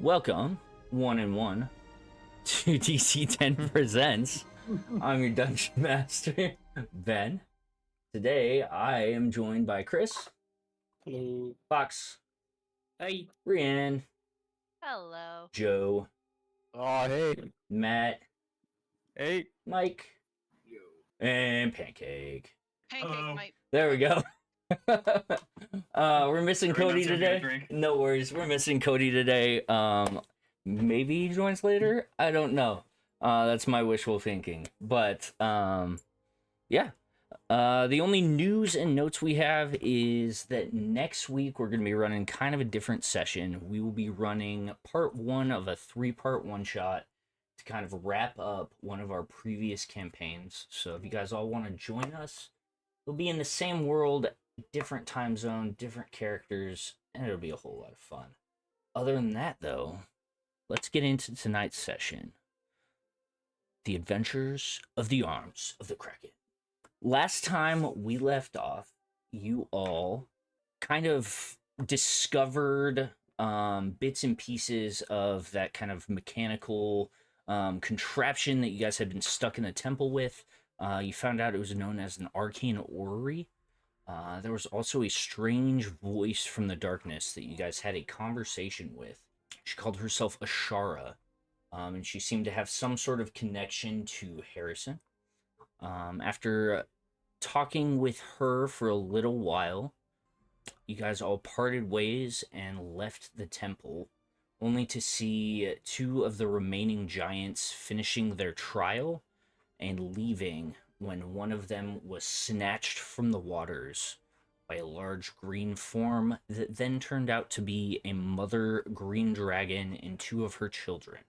Welcome, one and one, to DC10 Presents. I'm your Dungeon Master, Ben. Today, I am joined by Chris. Hello. Fox. Hey. Rhiannon. Hello. Joe. Oh, hey. Matt. Hey. Mike. Yo. And Pancake. Pancake might. There we go. We're missing Cody today. No worries, we're missing Cody today. Maybe he joins later. I don't know. That's my wishful thinking. But yeah. The only news and notes we have is that next week we're going to be running kind of a different session. We will be running part 1 of a 3-part one-shot to kind of wrap up one of our previous campaigns. So if you guys all want to join us, we'll be in the same world, different time zone, different characters, and it'll be a whole lot of fun. Other than that, though, let's get into tonight's session. The Adventures of the Arms of the Kraken. Last time we left off, you all kind of discovered bits and pieces of that kind of mechanical contraption that you guys had been stuck in the temple with. You found out it was known as an arcane orrery. There was also a strange voice from the darkness that you guys had a conversation with. She called herself Ashara, and she seemed to have some sort of connection to Hareson. After talking with her for a little while, you guys all parted ways and left the temple, only to see 2 of the remaining giants finishing their trial and leaving when one of them was snatched from the waters by a large green form that then turned out to be a mother green dragon and 2 of her children.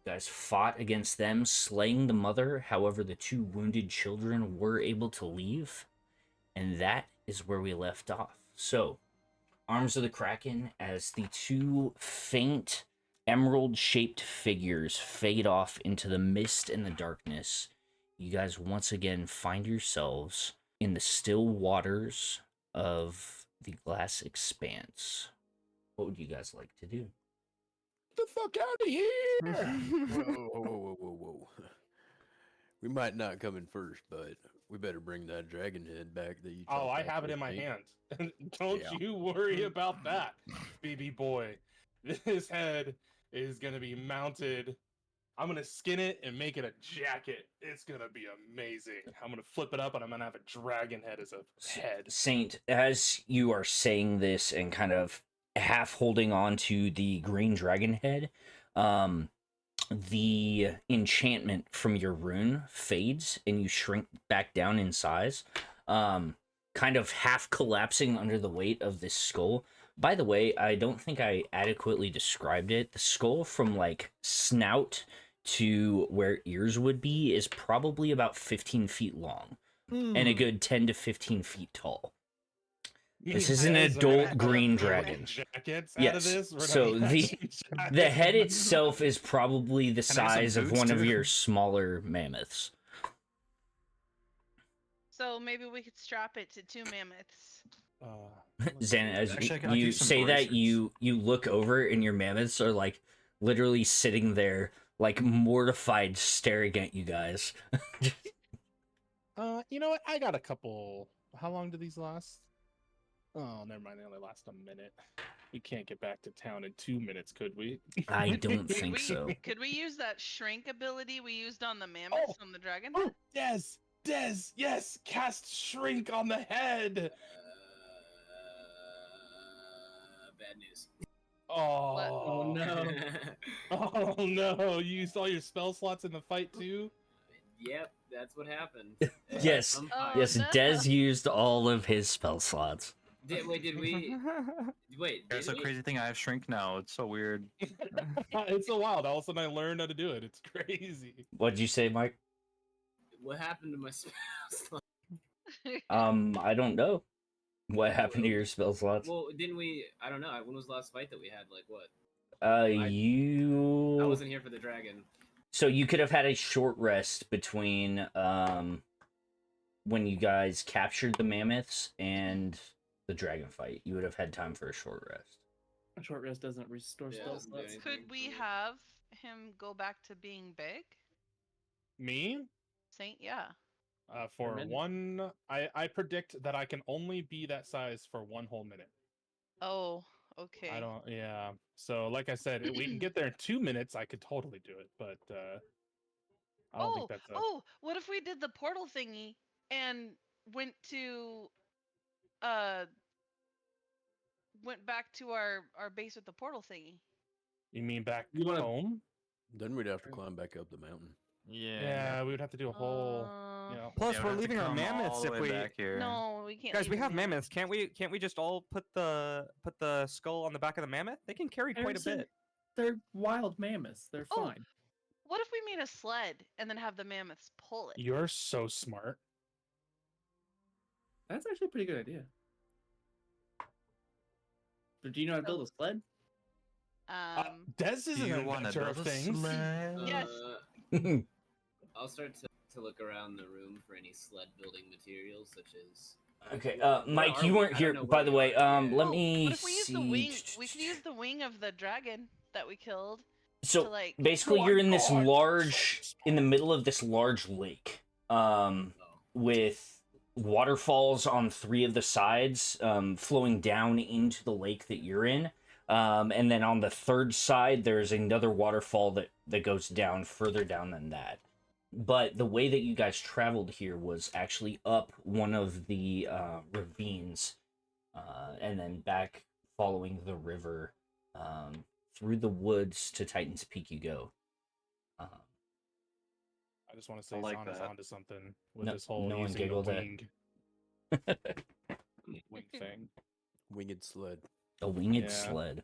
You guys fought against them, slaying the mother. However, the 2 wounded children were able to leave, and that is where we left off. So, Arms of the Kraken, as the 2 faint emerald-shaped figures fade off into the mist and the darkness, you guys once again find yourselves in the still waters of the glass expanse. What would you guys like to do? Get the fuck out of here! Whoa. We might not come in first, but we better bring that dragon head back that you. Oh, I have it in my hand. Don't you worry about that, BB boy. This head is gonna be mounted. I'm gonna skin it and make it a jacket. It's gonna be amazing. I'm gonna flip it up and I'm gonna have a dragon head as a head. Saint, as you are saying this and kind of half holding on to the green dragon head, the enchantment from your rune fades and you shrink back down in size, kind of half collapsing under the weight of this skull. By the way, I don't think I adequately described it. The skull from like snout to where ears would be is probably about 15 feet long and a good 10 to 15 feet tall. This is an adult green dragon. Yes. So the head itself is probably the size of one of your smaller mammoths. So maybe we could strap it to 2 mammoths. Zannah, as you say that, you look over and your mammoths are like literally sitting there, like mortified, staring at you guys. You know what? I got a couple. How long do these last? Oh, never mind. They only last a minute. We can't get back to town in 2 minutes, could we? I don't think so. Could we use that shrink ability we used on the mammoths on the dragon? Oh, yes, yes. Cast shrink on the head. Bad news. Oh no! Oh no! You used all your spell slots in the fight too. Yep, that's what happened. Yes, yes. no. Dez used all of his spell slots. Did we? Wait. There's a crazy thing. I have shrink now. It's so weird. It's so wild. All of a sudden, I learned how to do it. It's crazy. What'd you say, Mike? What happened to my spell slot? I don't know. What happened to your spell slots? Well, didn't we? I don't know. When was the last fight that we had? Like what? I wasn't here for the dragon. So you could have had a short rest between when you guys captured the mammoths and the dragon fight. You would have had time for a short rest. A short rest doesn't restore Yeah, spell doesn't do slots. anything. Could we have him go back to being big? Me? Saint, yeah. For minute. one, I predict that I can only be that size for 1 whole minute. Oh, okay. I don't. Yeah. So, like I said, we can get there in 2 minutes. I could totally do it, but I don't think that's. What if we did the portal thingy and went to, went back to our base with the portal thingy? You mean back You wanna- home? Then we'd have to climb back up the mountain. Yeah, we would have to do a whole. You know. Plus, Yeah, we're we'd have to leaving our come mammoths all the if way we. back here. No, we can't. Guys, leave we the have mammoths. Can't we just all put the skull on the back of the mammoth? They can carry quite a Harrison, bit. They're wild mammoths. They're Oh. fine. What if we made a sled and then have the mammoths pull it? You're so smart. That's actually a pretty good idea. But do you know how to build a sled? Des is Do an you want to inventor of build a things. sled? Yes. I'll start to look around the room for any sled building materials, such as. Okay, Where Mike, are you we? weren't I here. don't know By where the we way, are. Yeah. let me What if we use see. the wing? We could use the wing of the dragon that we killed. So to, like... basically, you're in this in the middle of this large lake, with waterfalls on 3 of the sides, flowing down into the lake that you're in. And then on the 3rd side, there's another waterfall that goes down further down than that. But the way that you guys traveled here was actually up one of the ravines, and then back following the river, through the woods to Titan's Peak you go. I just want to say I like Zannah's that. onto something with No- this whole no one using the giggled at- wing wing thing. Winged sled. A winged Yeah. sled.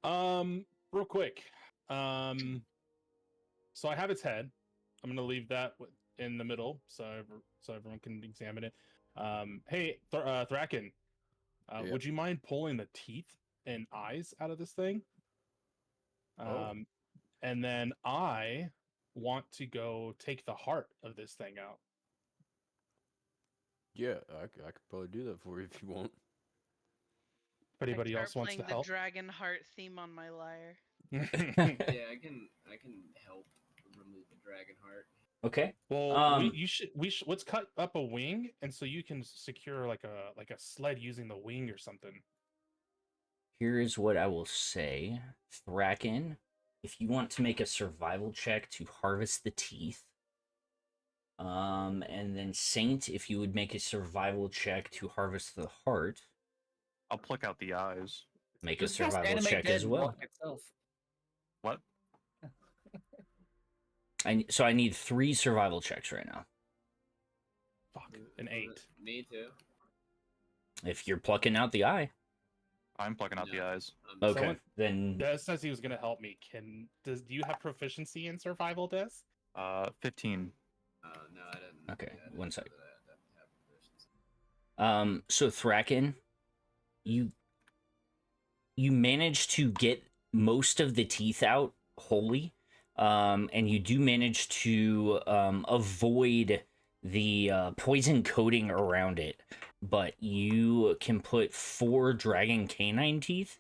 Real quick. So I have its head. I'm gonna leave that in the middle so everyone can examine it. Hey, Thracken, Yeah. would you mind pulling the teeth and eyes out of this thing? Oh. And then I want to go take the heart of this thing out. Yeah, I could probably do that for you if you want. If anybody Start else wants playing to help. the dragon heart theme on my lyre. Yeah, I can help remove the dragon heart. Okay. Well, we should let's cut up a wing, and so you can secure like a sled using the wing or something. Here is what I will say. Thracken, if you want to make a survival check to harvest the teeth, and then Saint, if you would make a survival check to harvest the heart, I'll pluck out the eyes. make a Just cast survival Animate check Dead as and well. walk itself. What? So I need 3 survival checks right now. Fuck, an 8. Me too. If you're plucking out the eye. I'm plucking out the No. eyes. Okay, Someone- then Des says he was gonna help me. Do you have proficiency in survival, Des? 15. No, I didn't. Okay, I didn't one know sec. that I had to have proficiency. So Thracken, you managed to get most of the teeth out wholly, and you do manage to avoid the poison coating around it, but you can put 4 dragon canine teeth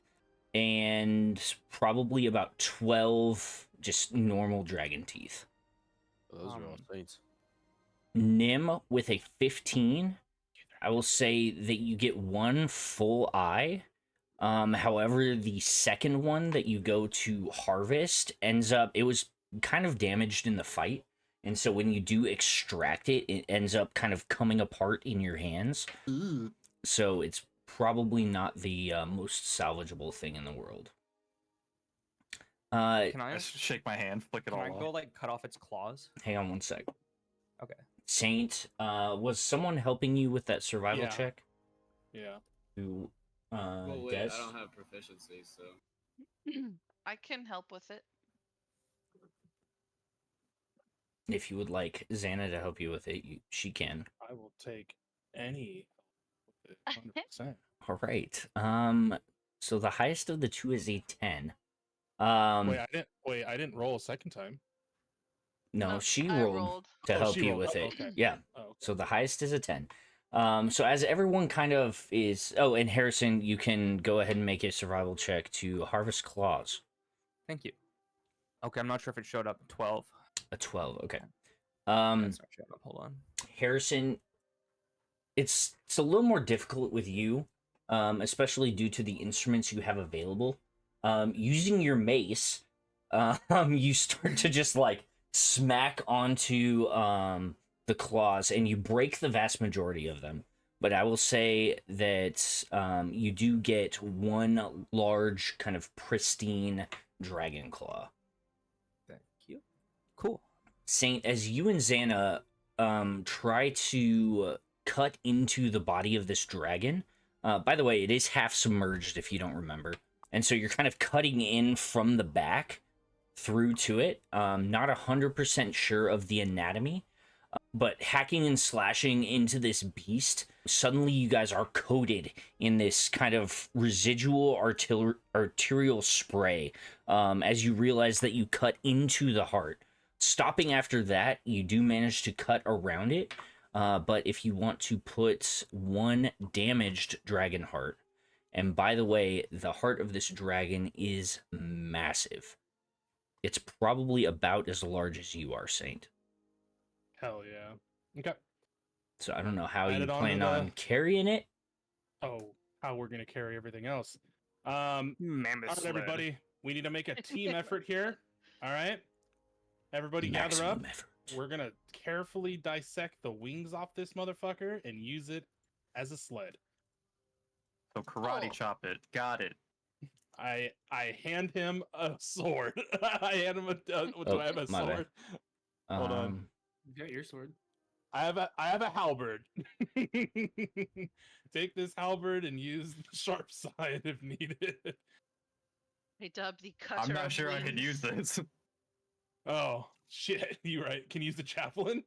and probably about 12 just normal dragon teeth. Those are all saints. Nim with a 15, I will say that you get 1 full eye. However, the second one that you go to harvest it was kind of damaged in the fight. And so when you do extract it, it ends up kind of coming apart in your hands. So it's probably not the most salvageable thing in the world. Can I I? just shake my hand, flick it Can all I off. go like cut off its claws? Hang on one sec. Okay. Saint, was someone helping you with that survival Yeah. check? Yeah. Who, Well, wait, Des? I don't have proficiency, so. I can help with it. If you would like Zannah to help you with it, she can. I will take any. 100%. All right. So the highest of the 2 is a 10. Wait, I didn't roll a second time. No, she I rolled to Oh, help she you rolled. with Oh, it. okay. Yeah. Oh, okay. So the highest is a 10. So as everyone kind of is, oh, and Harrison, you can go ahead and make a survival check to harvest claws. Thank you. Okay, I'm not sure if it showed up. 12. A 12, okay. It's not showing up. Hold on. Harrison, it's a little more difficult with you, especially due to the instruments you have available. Using your mace, you start to just like smack onto the claws, and you break the vast majority of them. But I will say that you do get one large, kind of pristine dragon claw. Thank you. Cool. Saint, as you and Zannah try to cut into the body of this dragon, by the way, it is half submerged if you don't remember. And so you're kind of cutting in from the back through to it. Not 100% sure of the anatomy, but hacking and slashing into this beast, suddenly you guys are coated in this kind of residual arterial spray as you realize that you cut into the heart. Stopping after that, you do manage to cut around it, but if you want to put one damaged dragon heart, and by the way, the heart of this dragon is massive. It's probably about as large as you are, Saint. Hell yeah. Okay. So I don't know how Add you it onto plan on the- carrying it. Oh, how we're gonna carry everything else. Mammoth All right, sled. everybody. We need to make a team effort here. All right. Everybody gather up. Maximum effort. We're gonna carefully dissect the wings off this motherfucker and use it as a sled. So karate Oh. chop it. Got it. I hand him a sword. I hand him a. Do I have a my bad. sword? Hold on. You got your sword. I have a halberd. Take this halberd and use the sharp side if needed. I dubbed the cutter. I'm not of sure I could use wings. this. Oh shit! You right? Can you use the javelin?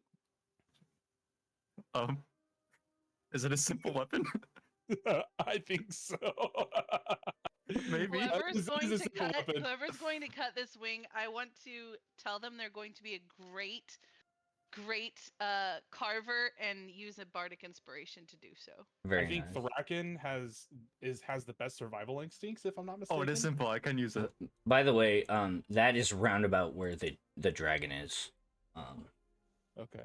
Is it a simple weapon? I think so. Maybe. Whoever's going This is to a simple cut, weapon. whoever's going to cut this wing, I want to tell them they're going to be a great carver and use a bardic inspiration to do so. Very I think nice. Thracken has the best survival instincts, if I'm not mistaken. Oh, it is simple. I can use it. By the way, that is roundabout where the dragon is. Okay.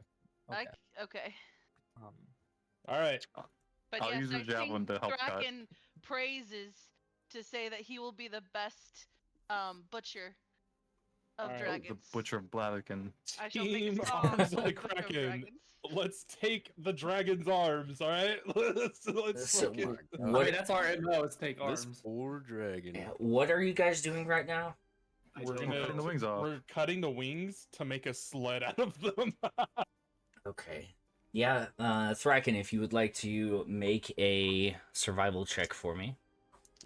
Okay. All right. But I'll yes, use the I javelin sing to help cut. Thracken praises to say that he will be the best butcher of Alright. dragons. The Butcher of Blaviken. I shall make Team a song Arms of of the Butcher of Kraken. Dragons. Let's take the dragon's arms. All right. Let's So fucking. I what? mean, that's our MO. Is take This arms. poor dragon. What are you guys doing right now? We're We're cutting the wings off. We're cutting the wings to make a sled out of them. Okay. Yeah, Thracken, if you would like to make a survival check for me.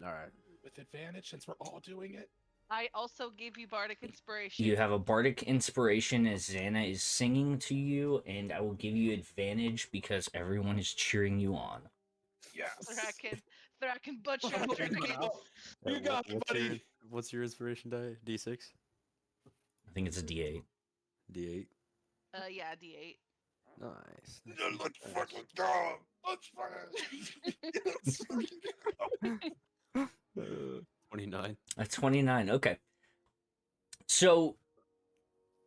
All right. With advantage, since we're all doing it. I also gave you bardic inspiration. You have a bardic inspiration as Zannah is singing to you, and I will give you advantage because everyone is cheering you on. Yes. Thracken butcher of dragons. You got it, buddy. What's your inspiration die? D6? I think it's a D8. D8? Yeah, D8. Nice. Let's fucking go. Let's fucking go. 29. 29. Okay. So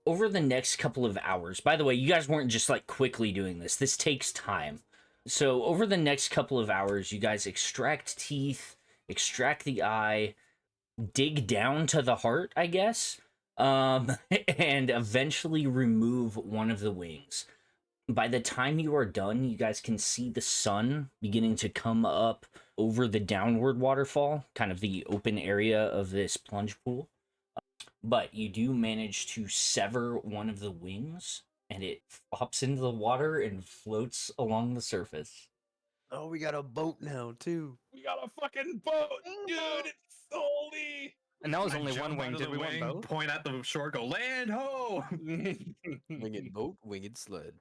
over the next couple of hours, by the way, you guys weren't just like quickly doing this. This takes time. So over the next couple of hours, you guys extract teeth, extract the eye, dig down to the heart, I guess, and eventually remove one of the wings. By the time you are done, you guys can see the sun beginning to come up over the downward waterfall, kind of the open area of this plunge pool. But you do manage to sever one of the wings, and it flops into the water and floats along the surface. Oh, we got a boat now, too. We got a fucking boat, dude. Boat. It's Soli. And that was I only one jump wing. out of Did the we want wing, both? point at the shore, go land ho! Winged boat, winged sled.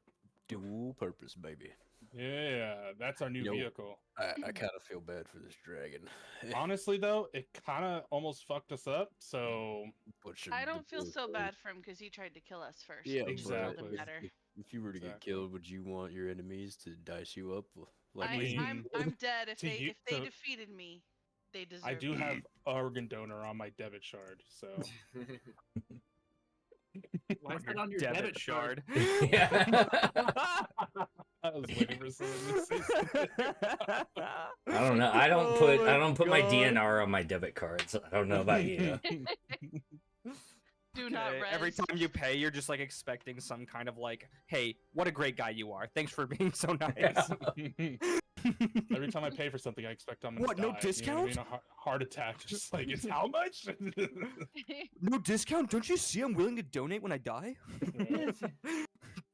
Dual purpose, baby. Yeah, that's our new Yo. vehicle. I kind of feel bad for this dragon. Honestly, though, it kind of almost fucked us up. So I don't feel so bad for him because he tried to kill us first. Yeah, which but killed him Exactly. better. if you were to get Exactly. killed, would you want your enemies to dice you up like I, we mean, I'm dead. If to they you- if they to- defeated me, they deserve. I do it. have organ donor on my debit shard, so Why is that on your debit shard? Yeah. I was waiting for someone to say something. I don't know. I don't put my DNR on my debit cards. I don't know about you. Do not Okay, res. every time you pay, you're just like expecting some kind of like, hey, what a great guy you are. Thanks for being so nice. Every time I pay for something, I expect I'm gonna What, die. no You know what I discount? mean? A heart attack. Just like, it's how much? No discount? Don't you see I'm willing to donate when I die?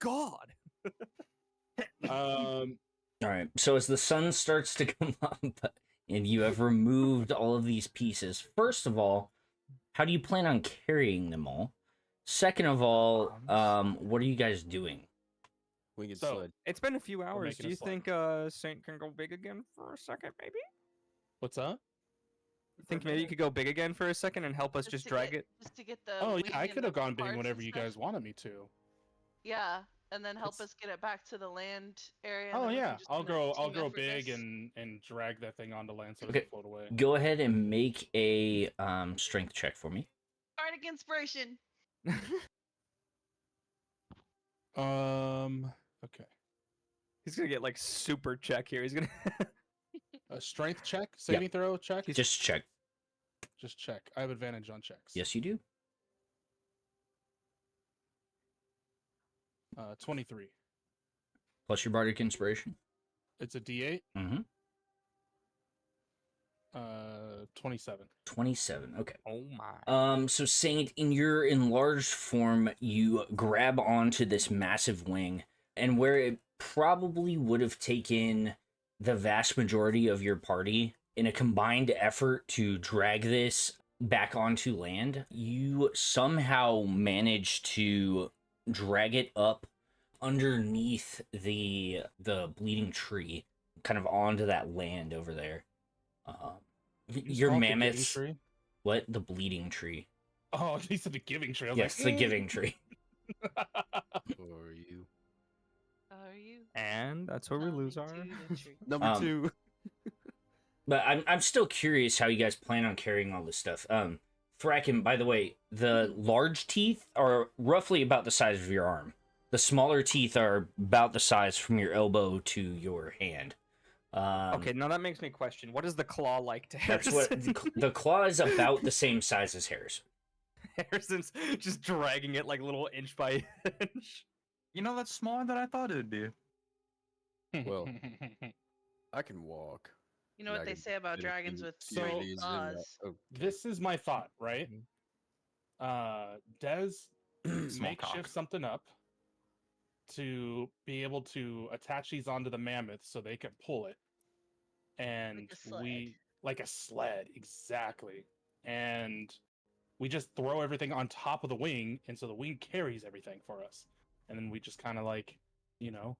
God. All right. So as the sun starts to come up and you have removed all of these pieces, first of all, how do you plan on carrying them all? Second of all, what are you guys doing? winged So- sled. It's been a few hours. making Do a you slide. think Saint can go big again for a second, maybe? What's up? You think maybe you could go big again for a second and help us just to drag get, it? Just to get the. Oh wing yeah, I and could the have gone big parts whenever and you stuff. guys wanted me to. Yeah, and then help It's- us get it back to the land area. and Oh then we can yeah, just I'll kinda grow team effort big this. and drag that thing onto land so it Okay. doesn't float away. Go ahead and make a strength check for me. Bardic inspiration. Okay. He's gonna get like super check here. He's gonna. A strength check, saving throw check. Just check. Just check. I have advantage on checks. Yes, you do. 23. Plus your bardic inspiration. It's a D8. Mm-hmm. 27. 27. Okay. Oh my. So Saint, in your enlarged form, you grab onto this massive wing, and where it probably would have taken the vast majority of your party in a combined effort to drag this back onto land, you somehow manage to drag it up underneath the bleeding tree, kind of onto that land over there. You Your call it the giving mammoths. tree? What? The bleeding tree. Oh, he said the giving tree. I was Yes, like, the giving tree. Or you. Are you? And that's where we lose our coming to the tree? number 2. But I'm still curious how you guys plan on carrying all this stuff. Thracken, by the way, the large teeth are roughly about the size of your arm. The smaller teeth are about the size from your elbow to your hand. Okay, now that makes me question. What is the claw like to That's Harrison? what the claw is about the same size as Harrison. Harrison's just dragging it like little inch by inch. You know, that's smaller than I thought it'd be. Well, I can walk. You know what they Dragon say about fit dragons in with So- straight these in that- claws. oh, This is my thought, right? Des, Small cock. makeshift something up to be able to attach these onto the mammoth so they can pull it. And a sled. we like a sled, exactly. And we just throw everything on top of the wing, and so the wing carries everything for us. And then we just kind of like, you know,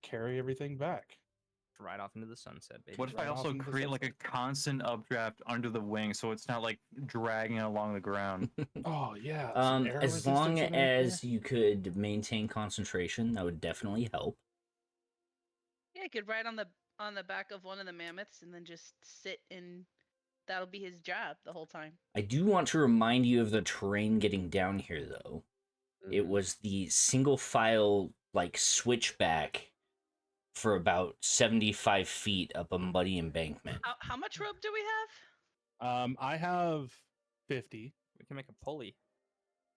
carry everything back. Right off into the sunset, baby. What if I right off also into the create like a sunset. constant updraft under the wing so it's not like dragging along the ground? Oh yeah. some air As long resistance underneath as you could maintain concentration, that would definitely help. Yeah, he could ride on the back of one of the mammoths and then just sit and that'll be his job the whole time. I do want to remind you of the terrain getting down here, though. It was the single file, like, switchback for about 75 feet up a muddy embankment. How much rope do we have? I have 50. We can make a pulley.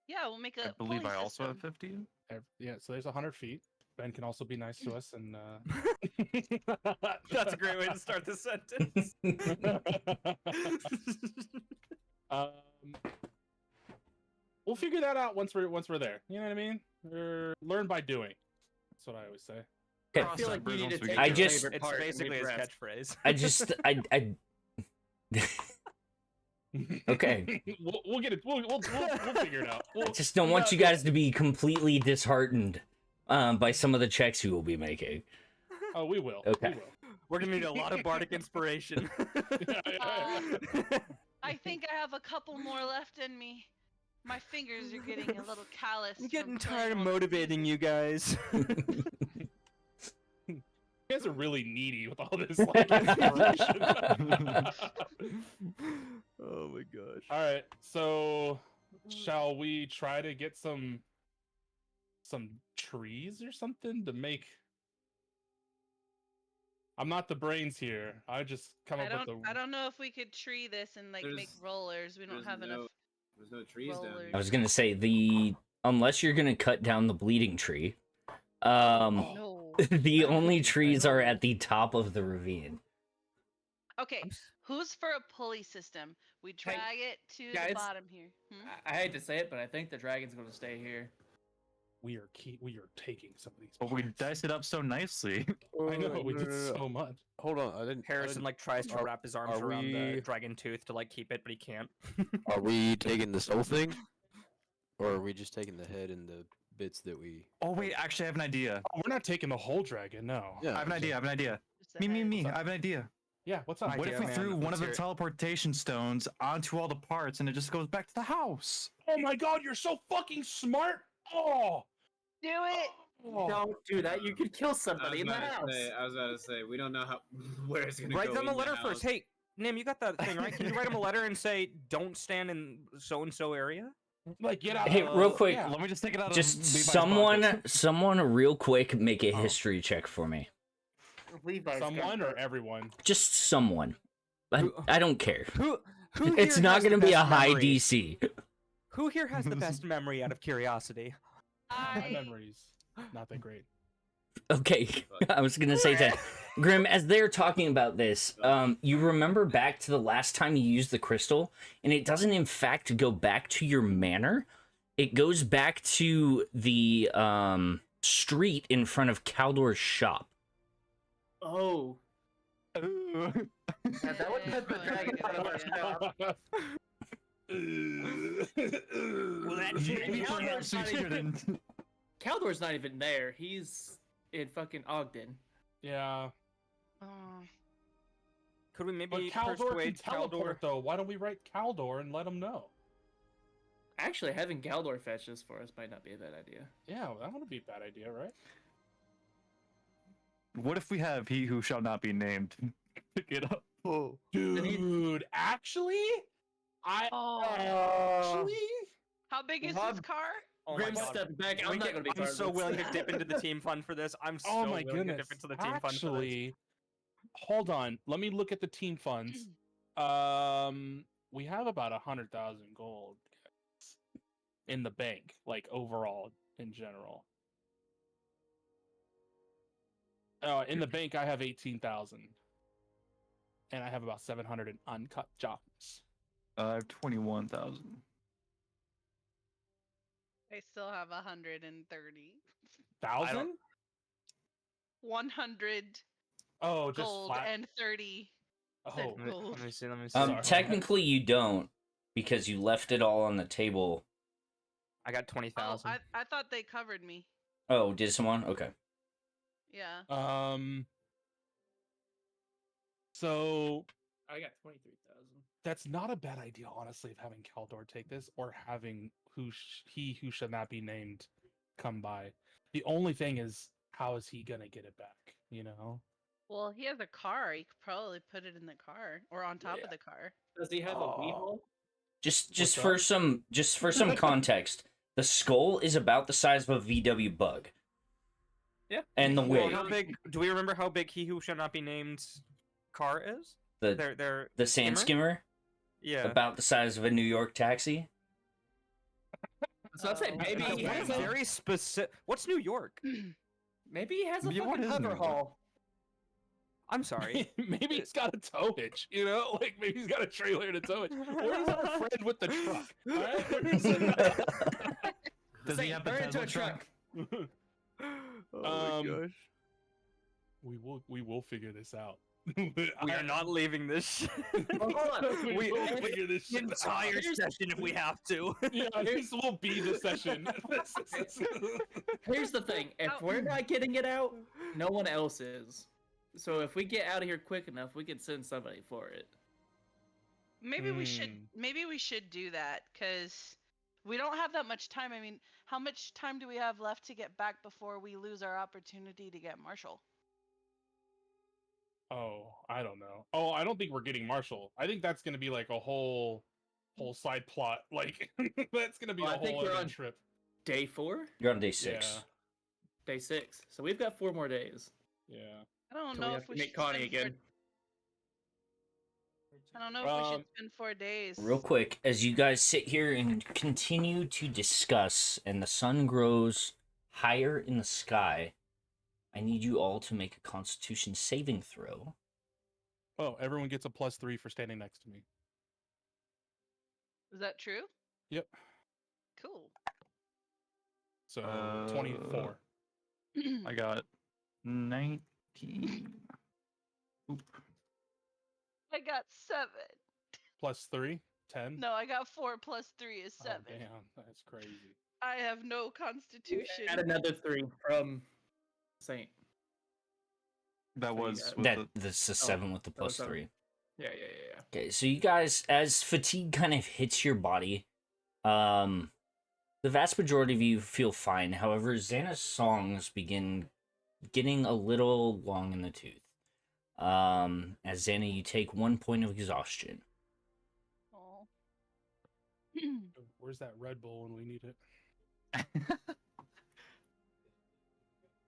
Yeah, we'll make a. I believe pulley I also have system. 50. Yeah, so there's 100 feet. Ben can also be nice to us, and That's a great way to start the sentence. We'll figure that out once we're there. You know what I mean? Learn by doing. That's what I always say. Okay. I feel like we need to take I your just- favorite It's part and basically his rest. catchphrase. I just, I Okay. we'll get it. We'll figure it out. I just don't want you guys to be completely disheartened by some of the checks you will be making. Oh, we will. Okay. We will. We're gonna need a lot of bardic inspiration. I think I have a couple more left in me. My fingers are getting a little callous. I'm getting tired of motivating you guys. You guys are really needy with all this like inspiration. Oh my gosh. All right, so shall we try to get some trees or something to make? I'm not the brains here. I just come up with the. I don't know if we could tree this and like make There's- rollers. We don't there's have no- enough. There's no trees down rollers. here. I was gonna say unless you're gonna cut down the bleeding tree, No. the only trees are at the top of the ravine. Okay, who's for a pulley system? We drag it to guys, the bottom here. I hate to say it, but I think the dragon's going to stay here. We are taking some of these. But we parts. diced it up so nicely. I know we did No. so much. Hold on, I didn't. Harrison like tries to are- wrap his arms are around the we- dragon tooth to like keep it, but he can't. Are we taking this whole thing, or are we just taking the head and the bits that we? Oh wait, actually I have an idea. Oh, we're not taking the whole dragon. No. Yeah, I have an idea. I have an idea. Just the Me. head. I have an idea. Yeah. What's up? What if idea, we man. threw one Let's of the hear it. teleportation stones onto all the parts and it just goes back to the house? Oh my God! You're so fucking smart. Oh. Do it. Oh. Don't do that. You could kill I was, somebody in the house. I was about to say, we don't know how where it's gonna Write go. them a in the letter first. house. Hey, Nim, you got that thing right? Can you write him a letter and say, "Don't stand in so and so area"? Like get out. Hey, real quick, Yeah. Let me just take it out just of Levi's someone, pocket. someone, real quick, make a Oh. history check for me. Levi's got Someone or that. everyone. Just someone. I don't care. Who It's here not has the gonna be a best high memory? DC. Who here has the best memory out of curiosity? My I. memories not that great. Okay, I was gonna say that. Grimm, as they're talking about this, you remember back to the last time you used the crystal, and it doesn't in fact go back to your manor. It goes back to the street in front of Caldor's shop. Oh. Ooh. Yeah, that would put the probably dragon not a out of our good shop. Well, Maybe you Caldor's actually not even- shouldn't. Caldor's not even there. He's in fucking Ogden. Yeah, Oh. Could we but maybe Caldor can persuade Caldor? teleport though. Why don't we write Caldor and let him know? Actually, having Galdor fetch this for us might not be a bad idea. Yeah, well, that wouldn't be a bad idea, right? What if we have he who shall not be named pick it up? Oh. Dude, actually, Oh. actually, How big is Bob- this car? Oh my Grim God. stepped back. Can I'm we not get- going to be I'm part so of this. willing to dip into the team fund for this. I'm so oh my willing to goodness. dip into the team fund for this. Actually, hold on. Let me look at the team funds. We have about 100,000 gold in the bank, like overall in general. In the bank, I have 18,000, and I have about 700 in uncut jobs. I have 21,000. I still have 130. 1,000? 100 Oh, just gold flat. and 30. Oh, Let me, gold. let me see. Sorry. Technically, you don't because you left it all on the table. I got Oh, 20,000. I thought they covered me. Oh, did someone? Okay. Yeah. So I got 23,000. that's not a bad idea, honestly, of having Caldor take this or having he who should not be named come by. The only thing is, how is he gonna get it back? You know? Well, he has a car. He could probably put it in the car or on top of the car. Does he have a weehole? Just What's for up? some context, the skull is about the size of a VW bug. Yeah. And the Well, wig, how big? Do we remember how big he who shall not be named car is? the Their sand skimmer, Yeah. about the size of a New York taxi. So I'd say maybe Okay, he what has is a, very specific. What's New York? maybe he has a Yeah, what fucking is hover New York? haul. I'm sorry. Maybe he's got a towage, you know? Like maybe he's got a trailer and a towage. Where's our friend with the truck? Alright? Does he have the Turn into Tesla a truck? Oh my gosh. We will figure this out. We are not leaving this shit. Well, hold on. We will if- figure this shit out. session if we have to. Yeah, this will be the session. Here's the thing: if Oh. we're not getting it out, No one else is. So if we get out of here quick enough, we could send somebody for it. Maybe we should do that because we don't have that much time. I mean, how much time do we have left to get back before we lose our opportunity to get Marshall? Oh, I don't know. Oh, I don't think we're getting Marshall. I think that's gonna be like a whole side plot. Like that's gonna be Well, a I think whole we're other on trip. Day 4? You're on day 6. Day 6. So we've got 4 more days. Yeah. I don't So know we if have to we meet should Connie spend again. I don't know if we should spend 4 days. Real quick, as you guys sit here and continue to discuss, and the sun grows higher in the sky, I need you all to make a Constitution saving throw. Oh, everyone gets a +3 for standing next to me. Is that true? Yep. Cool. So 24. I got 19. Oop. I got 7. +3, 10. No, I got 4 plus 3 is 7. Oh, damn, that's crazy. I have no constitution. Add another 3 from Saint. That So you was got- with the That's the 7 with the that was +3. Yeah. Okay, so you guys, as fatigue kind of hits your body, the vast majority of you feel fine. However, Zannah's songs begin getting a little long in the tooth. As Zannah, you take 1 point of exhaustion. Oh. Where's that Red Bull when we need it?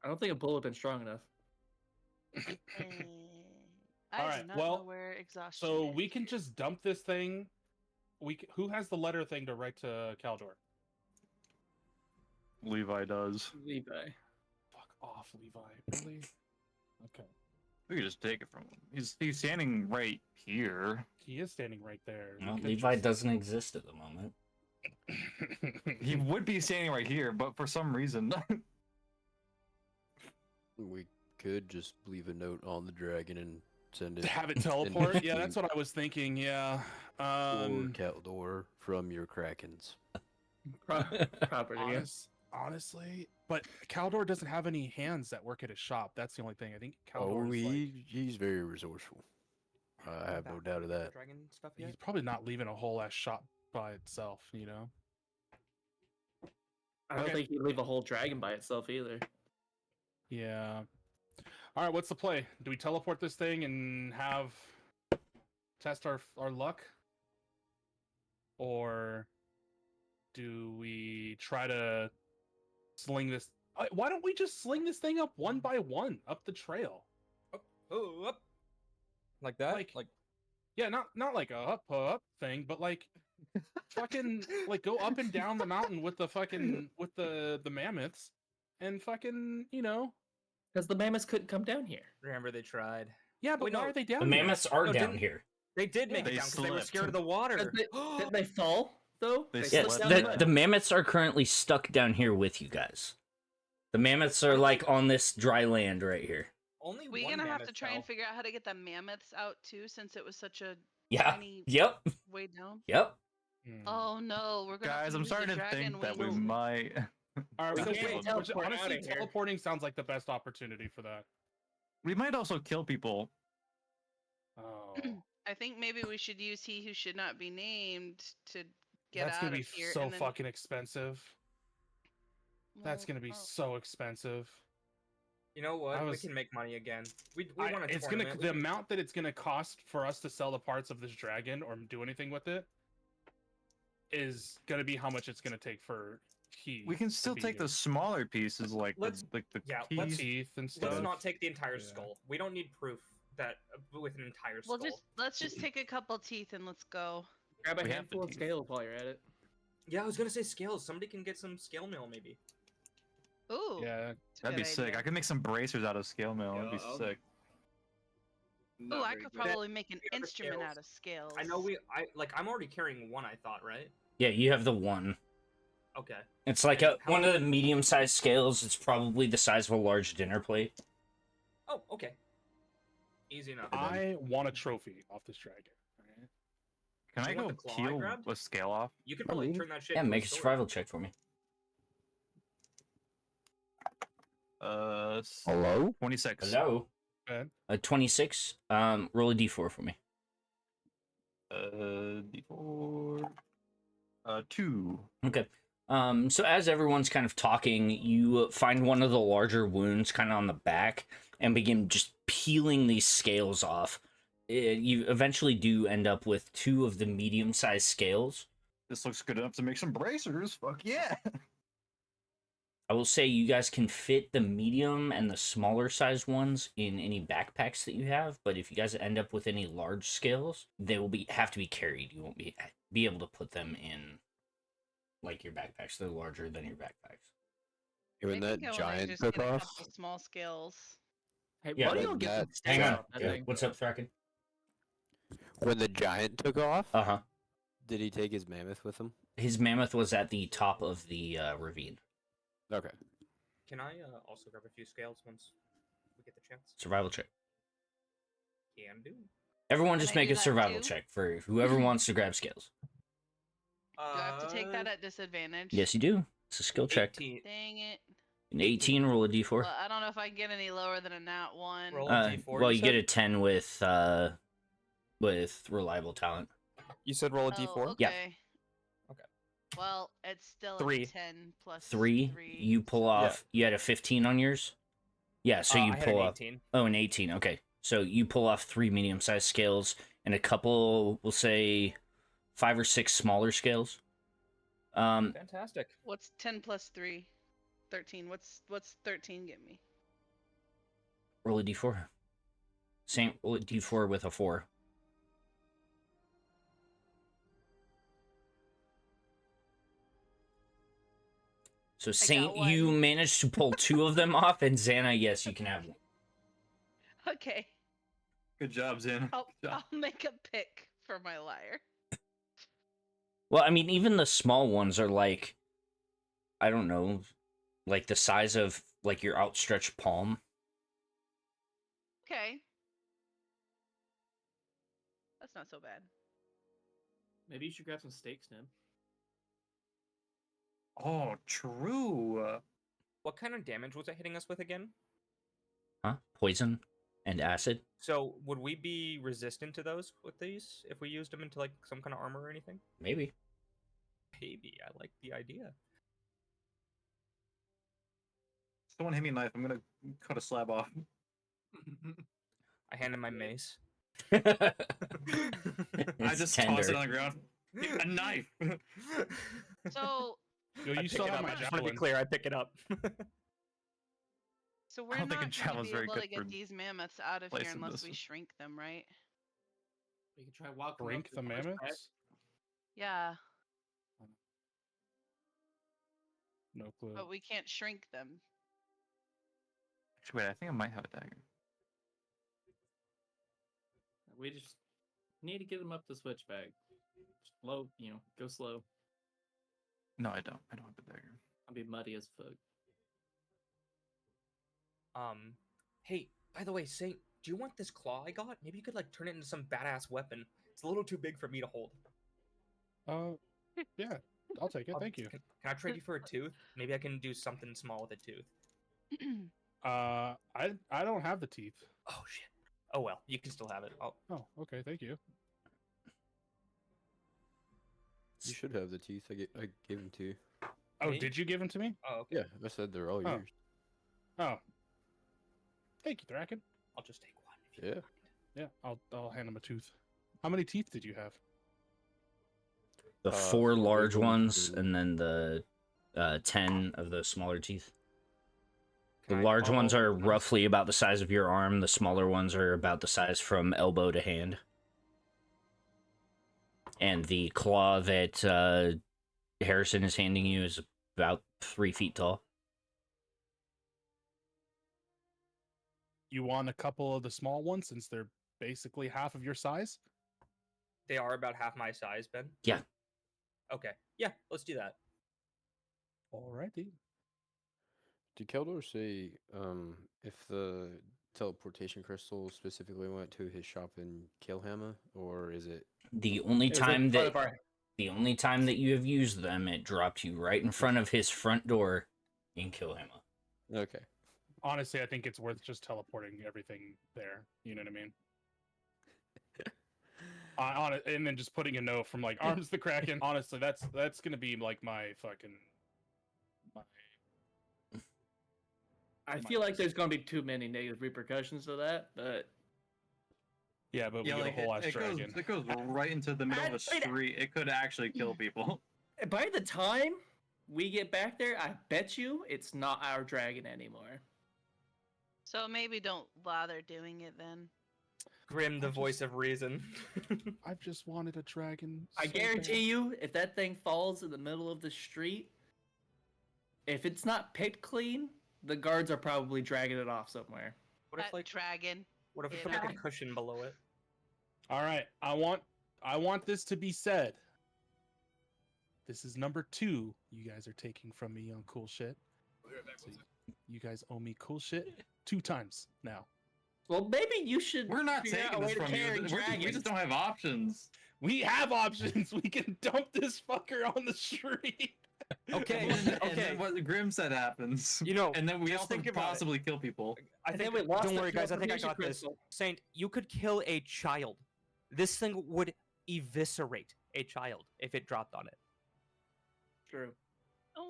I don't think a bullet been strong enough. I All do right, not well, know where exhaustion So is. we can just dump this thing. Who has the letter thing to write to Caldor? Levi does. Levi. Fuck off, Levi. Really? Okay. We could just take it from him. He's standing right here. He is standing right there. We Well, could Levi just- doesn't exist at the moment. He would be standing right here, but for some reason. We could just leave a note on the dragon and send it. Have it teleport? Yeah, that's what I was thinking. Yeah. Or Caldor from your Krakens. Property. Yeah. Honestly, but Caldor doesn't have any hands that work at his shop. That's the only thing. I think Caldor is like, He's very resourceful. I have no doubt of that. Dragon stuff he's yet? probably not leaving a whole ass shop by itself, you know? I don't Okay. think he'd leave a whole dragon by itself either. Yeah. All right, what's the play? Do we teleport this thing and test our luck? Or do we try to sling this? Why don't we just sling this thing up one by one up the trail? Oh, up. Like that? Like- Yeah, not like a up thing, but like fucking like go up and down the mountain with the fucking with the mammoths and fucking, you know. Because the mammoths couldn't come down here. Remember they tried. Yeah, but Wait, why no, are they down The here? mammoths are No, down didn't- here. They did make They it down because they were slipped. scared of the water. Didn't they fall, though? They Yeah, slipped down the mud. mammoths are currently stuck down here with you guys. The mammoths are like on this dry land right here. Only We're one gonna have to mammoth try and fell. figure out how to get the mammoths out too, since it was such a Yeah. tiny Yep. way down. Yep. Hmm. Oh no, we're gonna. have Guys, to I'm use the starting to dragon think that we wings. might. All right, We so can't wait, teleport honestly, outta here. teleporting sounds like the best opportunity for that. We might also kill people. Oh, I think maybe we should use he who should not be named to get that's out gonna be of here. so and then, fucking expensive. That's well, gonna be oh, so expensive. You know what? I We was- can make money again. We want a It's tournament. gonna the amount that it's gonna cost for us to sell the parts of this dragon or do anything with it is gonna be how much it's gonna take for he. We can to still be take here. the smaller pieces like Let's- the yeah, keys. teeth and stuff. Let's not take the entire Yeah. skull. We don't need proof that with an entire Well, skull. let's just take a couple teeth and let's go. Grab a We have handful the of teeth. scales while you're at it. Yeah, I was gonna say scales. Somebody can get some scale mail, maybe. Ooh, Yeah, that's a That'd be good sick. idea. I could make some bracers out of scale mail. That'd be Yeah, sick. Ooh, I could probably make an other instrument scales. out of scales. I know I'm already carrying one. I thought, right? Yeah, you have the one. Okay. It's like one of the medium-sized scales. It's probably the size of a large dinner plate. Oh, okay. Easy enough. I want a trophy off this dragon. Alright? Can Do I you want go the claw I peel grabbed? a scale off? You could probably Probably. turn that shit. Yeah, into make a sword. survival check for me. Hello? 26. Hello. Ben? A 26. Roll a d4 for me. D4. 2. Okay. So as everyone's kind of talking, you find one of the larger wounds kind of on the back and begin just peeling these scales off. You eventually do end up with 2 of the medium-sized scales. This looks good enough to make some bracers. Fuck yeah. I will say you guys can fit the medium and the smaller sized ones in any backpacks that you have, but if you guys end up with any large scales, they will have to be carried. You won't be able to put them in like your backpacks. They're larger than your backpacks. When that think I wanna giant just took get a off, couple small scales. Hey, Yeah, why do like y'all get that- some Hang sticks on. off that Yeah. thing? What's up, Thracken? when the giant took off, Uh-huh. did he take his mammoth with him? His mammoth was at the top of the ravine. Okay. Can I also grab a few scales once we get the chance? Survival check. Can do. Everyone Can just I make do a that survival too? check for whoever wants to grab scales. Do I have to take that at disadvantage? Yes, you do. It's a skill check. 18. Dang it. An 18, roll a d4. Well, I don't know if I can get any lower than a nat 1. Roll a d4. Well, you you get said? a 10 with reliable talent. You said roll a Oh, d4? Yeah. okay. Okay. Well, it's still 3. a 10 plus 3, 3. you pull off. You had a 15 on yours? Yeah, so you I had pull an off. 18. Oh, an 18. Okay. So you pull off 3 medium-sized scales and a couple, we'll say 5 or 6 smaller scales. Fantastic. What's 10 plus 3? 13. What's 13 get me? Roll a d4. Same, roll a d4 with a 4. So Saint, one. you managed to pull 2 of them off, and Zannah, yes, you can have one. Okay. Good job, Zannah. I'll, Good job. I'll make a pick for my lyre. Well, I mean, even the small ones are like, I don't know, like the size of like your outstretched palm. Okay. That's not so bad. Maybe you should grab some steaks, Nim. Oh, true. What kind of damage was it hitting us with again? Huh? Poison and acid. So would we be resistant to those with these if we used them into like some kind of armor or anything? Maybe. Maybe. I like the idea. Someone hand me a knife. I'm gonna cut a slab off. I hand him my mace. I It's just tender. toss it on the ground. A knife. So, Yo, I you pick saw it how up. my I just want to be javelin. clear. I pick it up. so we're don't think not a going to javelin's be very able good to for get these mammoths out of here placing unless we this. shrink them, right? We can try walking Drink up to the first pack. mammoths? Yeah, No clue. but we can't shrink them. Actually, wait. I think I might have a dagger. We just need to get them up the switchback. Slow, go slow. No, I don't. I don't have a dagger. I'll be muddy as fuck. Hey, by the way, Saint, do you want this claw I got? Maybe you could like turn it into some badass weapon. It's a little too big for me to hold. Yeah, I'll take it. Thank you. Can I trade you for a tooth? Maybe I can do something small with a tooth. I don't have the teeth. Oh shit. Oh well, you can still have it. Oh, okay. Thank you. You should have the teeth. I gave them to you. Oh, Me? did you give them to me? Oh, okay. Yeah, I said they're all Oh. yours. Oh. Thank you, Thracken. I'll just take one. If you Yeah. don't mind. Yeah, I'll hand him a tooth. How many teeth did you have? The 4 4 large big ones ones, and- and then the 10 of the smaller teeth. The Can I large ones borrow are one? roughly about the size of your arm. The smaller ones are about the size from elbow to hand. And the claw that Hareson is handing you is about 3 feet tall. You want a couple of the small ones since they're basically half of your size? They are about half my size, Ben. Yeah. Okay. Yeah, let's do that. Alrighty. Did Keldor say if the teleportation crystal specifically went to his shop in Killhammer, or is it? The only Is it time part that of our- the only time that you have used them, it dropped you right in front of his front door in Killhammer. Okay. honestly, I think it's worth just teleporting everything there. You know what I mean? On it, and then just putting a note from like arms the Kraken. Honestly, that's gonna be like my fucking. I feel like there's gonna be too many negative repercussions to that, but Yeah, but we get a whole ass dragon. It goes right into the middle of the street. It could actually kill people. by the time we get back there, I bet you it's not our dragon anymore. So maybe don't bother doing it then. Grimm, the voice of reason. I've just wanted a dragon. I guarantee you, if that thing falls in the middle of the street, if it's not picked clean, the guards are probably dragging it off somewhere. What if That like dragon? what if we Yeah. put like a cushion below it? All right, I want this to be said. This is number 2 you guys are taking from me on cool shit. So you guys owe me cool shit 2 times now. Well, maybe you should. We're not figure out taking a this way to from you. carry We dragons. just don't have options. We have options. We can dump this fucker on the street. Okay, And then what Grimm said happens. You know, And then we just also think about it. possibly kill people. I And think then we lost don't the worry guys, I think I teleportation got this. crystal. Saint, you could kill a child. This thing would eviscerate a child if it dropped on it. True.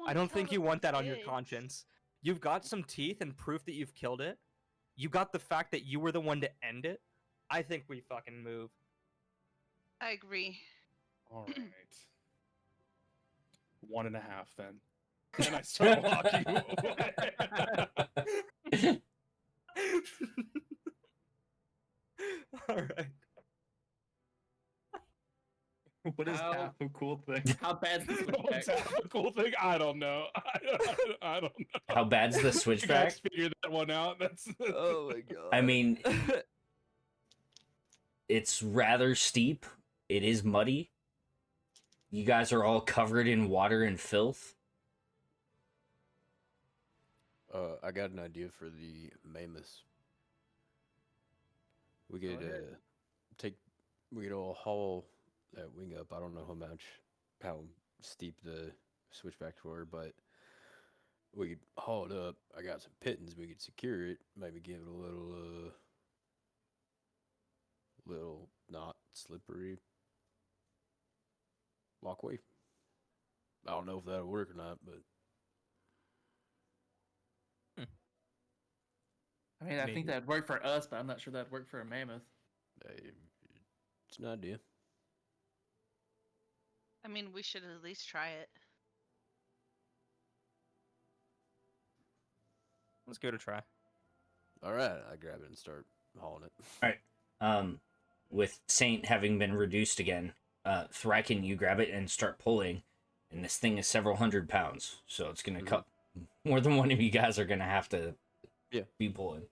I don't think you want that on your kids. conscience. You've got some teeth and proof that you've killed it. You got the fact that you were the one to end it. I think we fucking move. I agree. All right. 1.5 then. Then I start walking away. All right. What is How- half a cool thing? How bad's the What's switchback? that a cool thing? I don't know. I don't know. How bad's the You guys switchback? figure that one out. That's. Oh my god. I mean, it's rather steep. It is muddy. You guys are all covered in water and filth. I got an idea for the mammoths. We could we could all haul that wing up. I don't know how steep the switchbacks were, but we could haul it up. I got some pittons. We could secure it. Maybe give it a little not slippery walkway. I don't know if that'll work or not, but I mean, I think that'd work for us, but I'm not sure that'd work for a mammoth. it's an idea. I mean, we should at least try it. Let's give it a try. All right, I grab it and start hauling it. All right. With Saint having been reduced again, Thracken, you grab it and start pulling, and this thing is several hundred pounds, so it's gonna cut. More than one of you guys are gonna have to be pulling.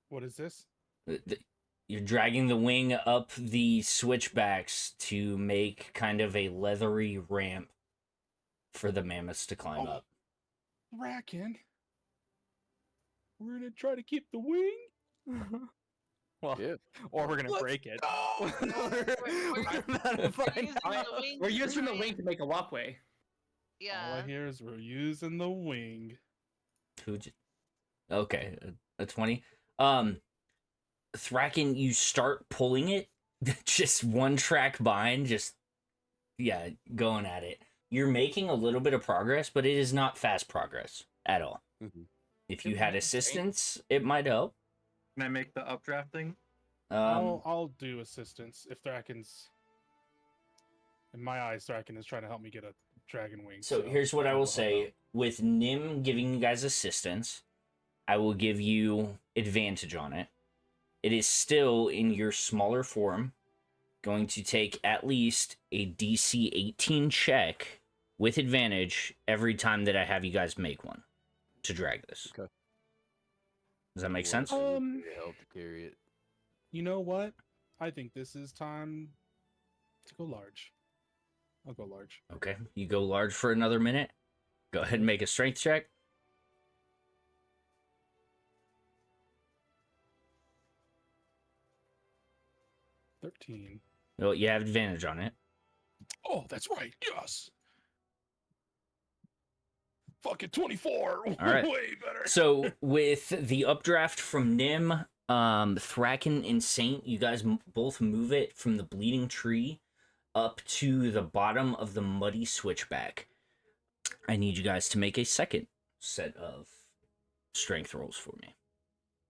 What is this? You're dragging the wing up the switchbacks to make kind of a leathery ramp for the mammoths to climb up. Kraken. We're gonna try to keep the wing. Well, Yeah. or we're gonna break it. We're using the wing to make a walkway. All Yeah. I hear is we're using the wing. Okay, a 20. Thracken, you start pulling it, just one track behind, going at it. You're making a little bit of progress, but it is not fast progress at all. Mm-hmm. If you had assistance, it might help. Can I make the updraft thing? I'll do assistance if Thrakken's. In my eyes, Thracken is trying to help me get a dragon wing. So here's what I will help say. out. With Nim giving you guys assistance, I will give you advantage on it. It is still in your smaller form, going to take at least a DC 18 check with advantage every time that I have you guys make one to drag this. Okay. Does that make sense? Help to carry it. You know what? I think this is time to go large. I'll go large. Okay, you go large for another minute. Go ahead and make a strength check. 13. Well, you have advantage on it. Oh, that's right. Yes. Fucking 24. All right. Way better. So with the updraft from Nim, Thracken and Saint, you guys both move it from the bleeding tree up to the bottom of the muddy switchback. I need you guys to make a second set of strength rolls for me.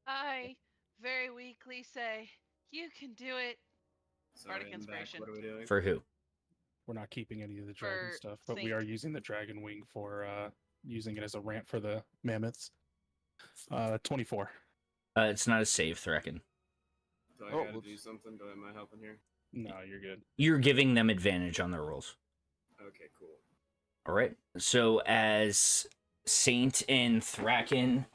I very weakly say, you can do it. Sorry, Bardic I'm back. Inspiration. What are we doing? For who? We're not keeping any of the dragon For stuff, but we Saint. are using the dragon wing for using it as a ramp for the mammoths. 24. It's not a save, Thracken. Do I Oh, gotta do whoops. something? Am I helping here? No, you're good. You're giving them advantage on their rolls. Okay, cool. All right. So as Saint and Thracken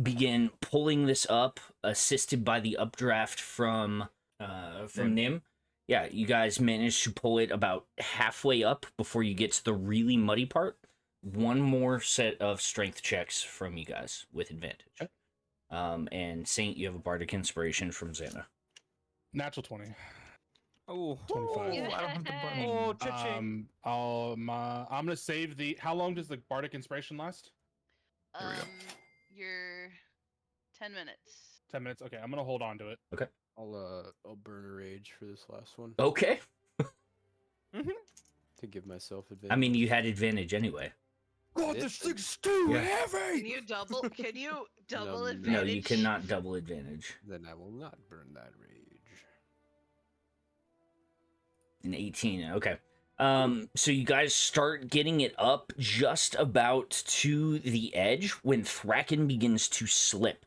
begin pulling this up, assisted by the updraft from Nim. Yeah, you guys managed to pull it about halfway up before you get to the really muddy part. One more set of strength checks from you guys with advantage. Okay. And Saint, you have a bardic inspiration from Zannah. Natural 20. Oh, 25. I don't have the button. Yay. Oh, cha-ching. I'm gonna save the. How long does the bardic inspiration last? Here we go. You're 10 minutes. 10 minutes. Okay, I'm gonna hold on to it. I'll burn a rage for this last one Okay. to give myself advantage. I mean, you had advantage anyway. God, this thing's too Can you double? Can you double No, advantage? No, you cannot double advantage. Then I will not burn that rage. An 18. Okay. So you guys start getting it up just about to the edge when Thracken begins to slip.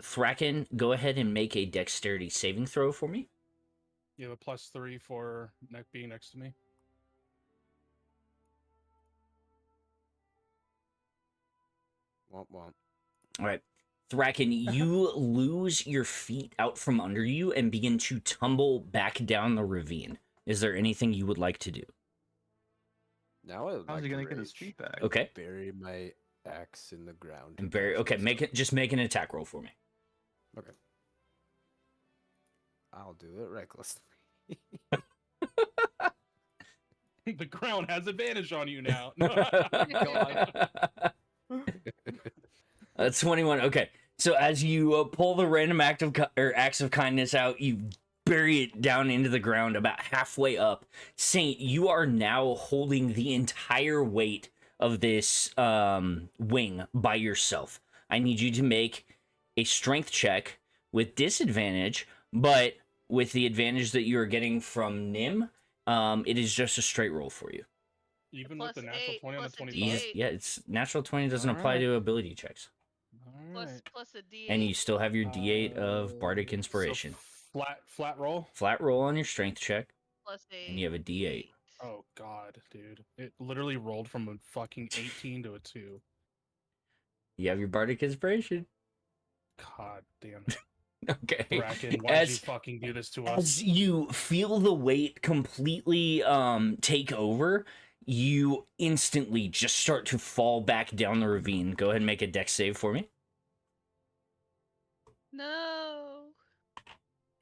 Thracken, go ahead and make a dexterity saving throw for me. You have a +3 for being next to me. Womp womp. All right. Thracken, you lose your feet out from under you and begin to tumble back down the ravine. Is there anything you would like to do? Now I would How's like he to gonna get his rage. feet back? Okay. Bury my axe in the ground. And very okay. Make it. Just make an attack roll for me. Okay. I'll do it recklessly. The ground has advantage on you now. That's 21. Okay. So as you pull the random acts of kindness out, you bury it down into the ground about halfway up. Saint, you are now holding the entire weight of this wing by yourself. I need you to make a strength check with disadvantage, but with the advantage that you are getting from Nim, it is just a straight roll for you. Even Plus with the natural 8 20 on the plus a 25. D8. Yeah, it's natural 20 doesn't apply Alright. to ability checks. Alright. Plus a D8. And you still have your D8 of bardic So inspiration. flat roll. Flat roll on your strength check, plus a and you have a D8. Oh god, dude. It literally rolled from a fucking 18 to a 2. You have your bardic inspiration. God damn it. Okay. Kraken, why did you fucking do this to us? As you feel the weight completely take over, you instantly just start to fall back down the ravine. Go ahead and make a dex save for me. No.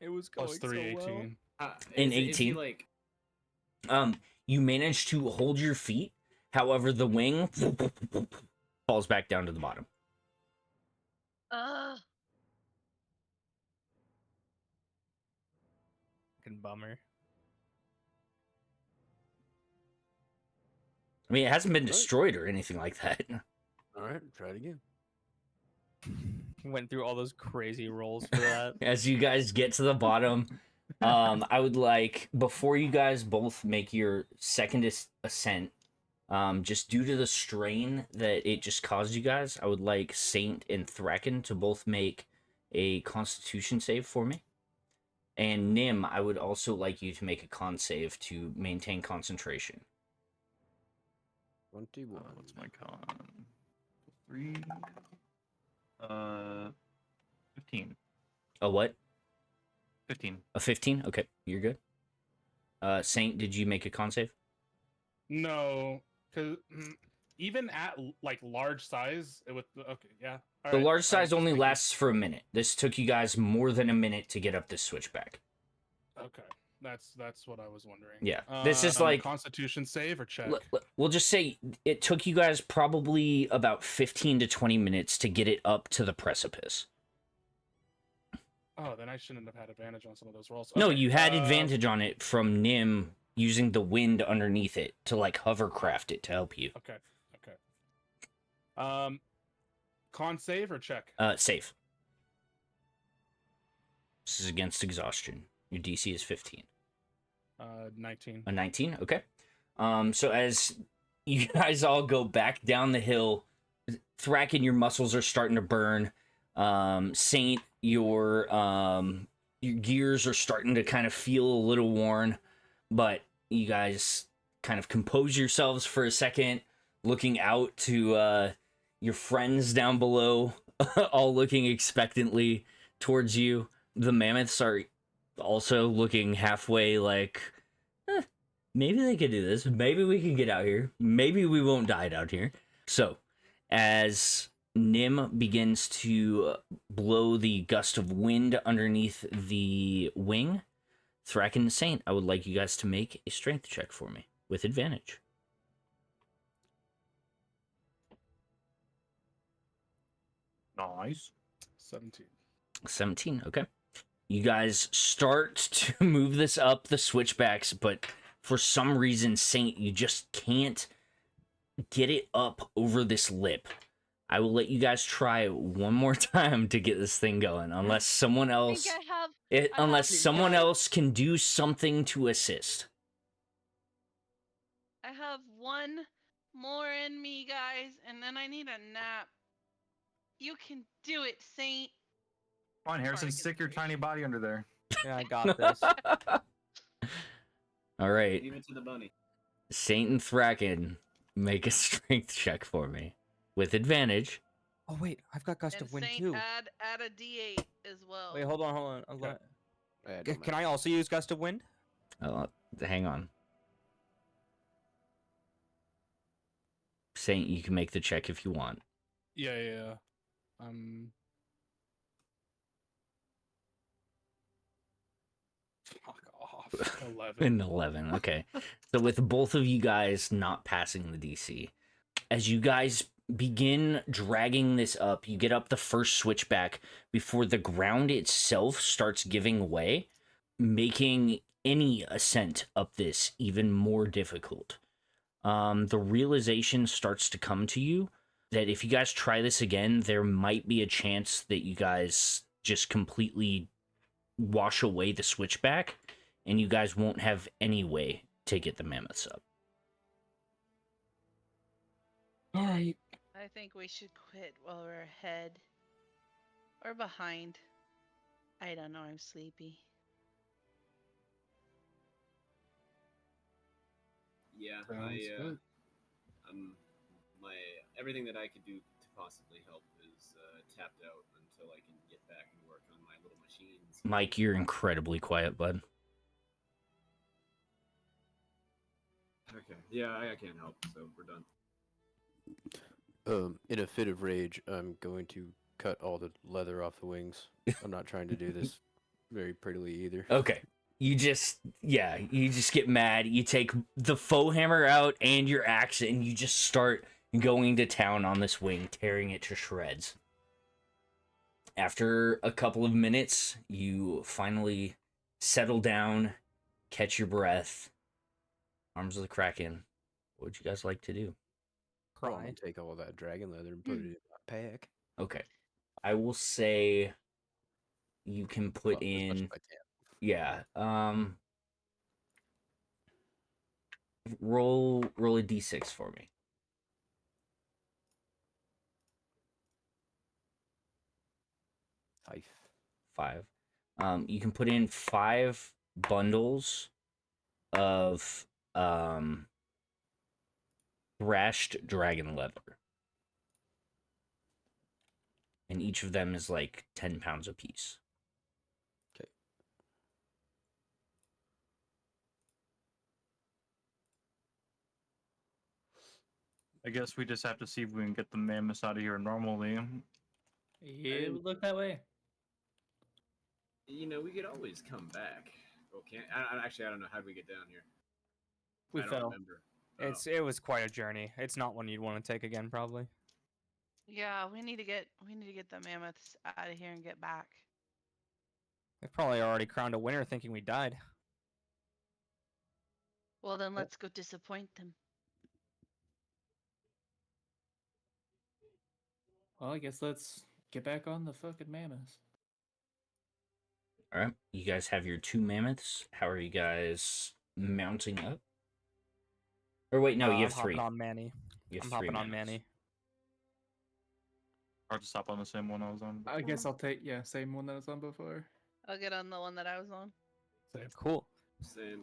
It was going +3, so well. 18. In Is he 18? like, You manage to hold your feet. However, the wing falls back down to the bottom. Fucking bummer. I mean, it hasn't been destroyed or anything like that. All right, try it again. Went through all those crazy rolls for that. As you guys get to the bottom, I would like, before you guys both make your second ascent, just due to the strain that it just caused you guys, I would like Saint and Thracken to both make a Constitution save for me. And Nim, I would also like you to make a con save to maintain concentration. 21. What's my con? 3. 15. A what? 15. A 15? Okay, you're good. Saint, did you make a con save? No, because even at like large size, it would. Okay, yeah. The large size only lasts for a minute. This took you guys more than a minute to get up this switchback. Okay. That's what I was wondering. Yeah, this is like Constitution save or check. We'll just say it took you guys probably about 15 to 20 minutes to get it up to the precipice. Oh, then I shouldn't have had advantage on some of those rolls. No, Okay, you had advantage on it from Nim using the wind underneath it to like hovercraft it to help you. Okay. Con save or check? Save. This is against exhaustion. Your DC is 15. 19. A 19, okay. So as you guys all go back down the hill, Thracken, your muscles are starting to burn. Saint, your gears are starting to kind of feel a little worn, but you guys kind of compose yourselves for a second, looking out to your friends down below, all looking expectantly towards you. The mammoths are also looking halfway like, maybe they could do this. Maybe we can get out here. Maybe we won't die out here. So, as Nim begins to blow the gust of wind underneath the wing, Thracken and Saint, I would like you guys to make a strength check for me with advantage. Nice. 17. Okay. You guys start to move this up the switchbacks, but for some reason, Saint, you just can't get it up over this lip. I will let you guys try one more time to get this thing going, unless someone else, someone else can do something to assist. I have one more in me, guys, and then I need a nap. You can do it, Saint. Come on, Harrison, stick your tiny body under there. Yeah, I got this. All right. Leave it to the bunny. Saint and Thracken, make a strength check for me with advantage. Oh wait, I've got gust And of wind Saint, too. add a D8 as well. Wait, hold on. Okay. Can I also use gust of wind? Hang on. Saint, you can make the check if you want. Yeah. Fuck off. 11. 11, okay. So with both of you guys not passing the DC, as you guys begin dragging this up, you get up the first switchback before the ground itself starts giving way, making any ascent up this even more difficult. The realization starts to come to you that if you guys try this again, there might be a chance that you guys just completely wash away the switchback and you guys won't have any way to get the mammoths up. All right. I think we should quit while we're ahead. Or behind. I don't know, I'm sleepy. Yeah, Sounds good. my everything that I could do to possibly help is tapped out until I can get back and work on my little machines. Mike, you're incredibly quiet, bud. Okay, yeah, I can't help, so we're done. In a fit of rage, I'm going to cut all the leather off the wings. I'm not trying to do this very prettily either. Okay. You just get mad. You take the Foehammer out and your axe and you just start going to town on this wing, tearing it to shreds. After a couple of minutes, you finally settle down, catch your breath. Arms of the Kraken. What would you guys like to do? I'm gonna take all that dragon leather and put it in my pack. Okay. I will say you can put As much in... as I can. Yeah. Roll a d6 for me. 5. You can put in 5 bundles of thrashed dragon leather. And each of them is like 10 pounds apiece. Okay. I guess we just have to see if we can get the mammoths out of here normally. It would look that way. You know, we could always come back. can't. Actually, I don't know. How did we get down here? We I don't fell. remember. It was quite a journey. It's not one you'd want to take again, probably. Yeah, we need to get the mammoths out of here and get back. They probably already crowned a winner thinking we died. Well, then let's go disappoint them. Well, I guess let's get back on the fucking mammoths. All right, you guys have your 2 mammoths. How are you guys mounting up? Or wait, no, you have I'm 3. hopping on Manny. You have I'm 3 hopping on mammoths. Manny. Hard to stop on the same one I was on. I guess before. I'll take same one that I was on before. I'll get on the one that I was on. Cool. Same.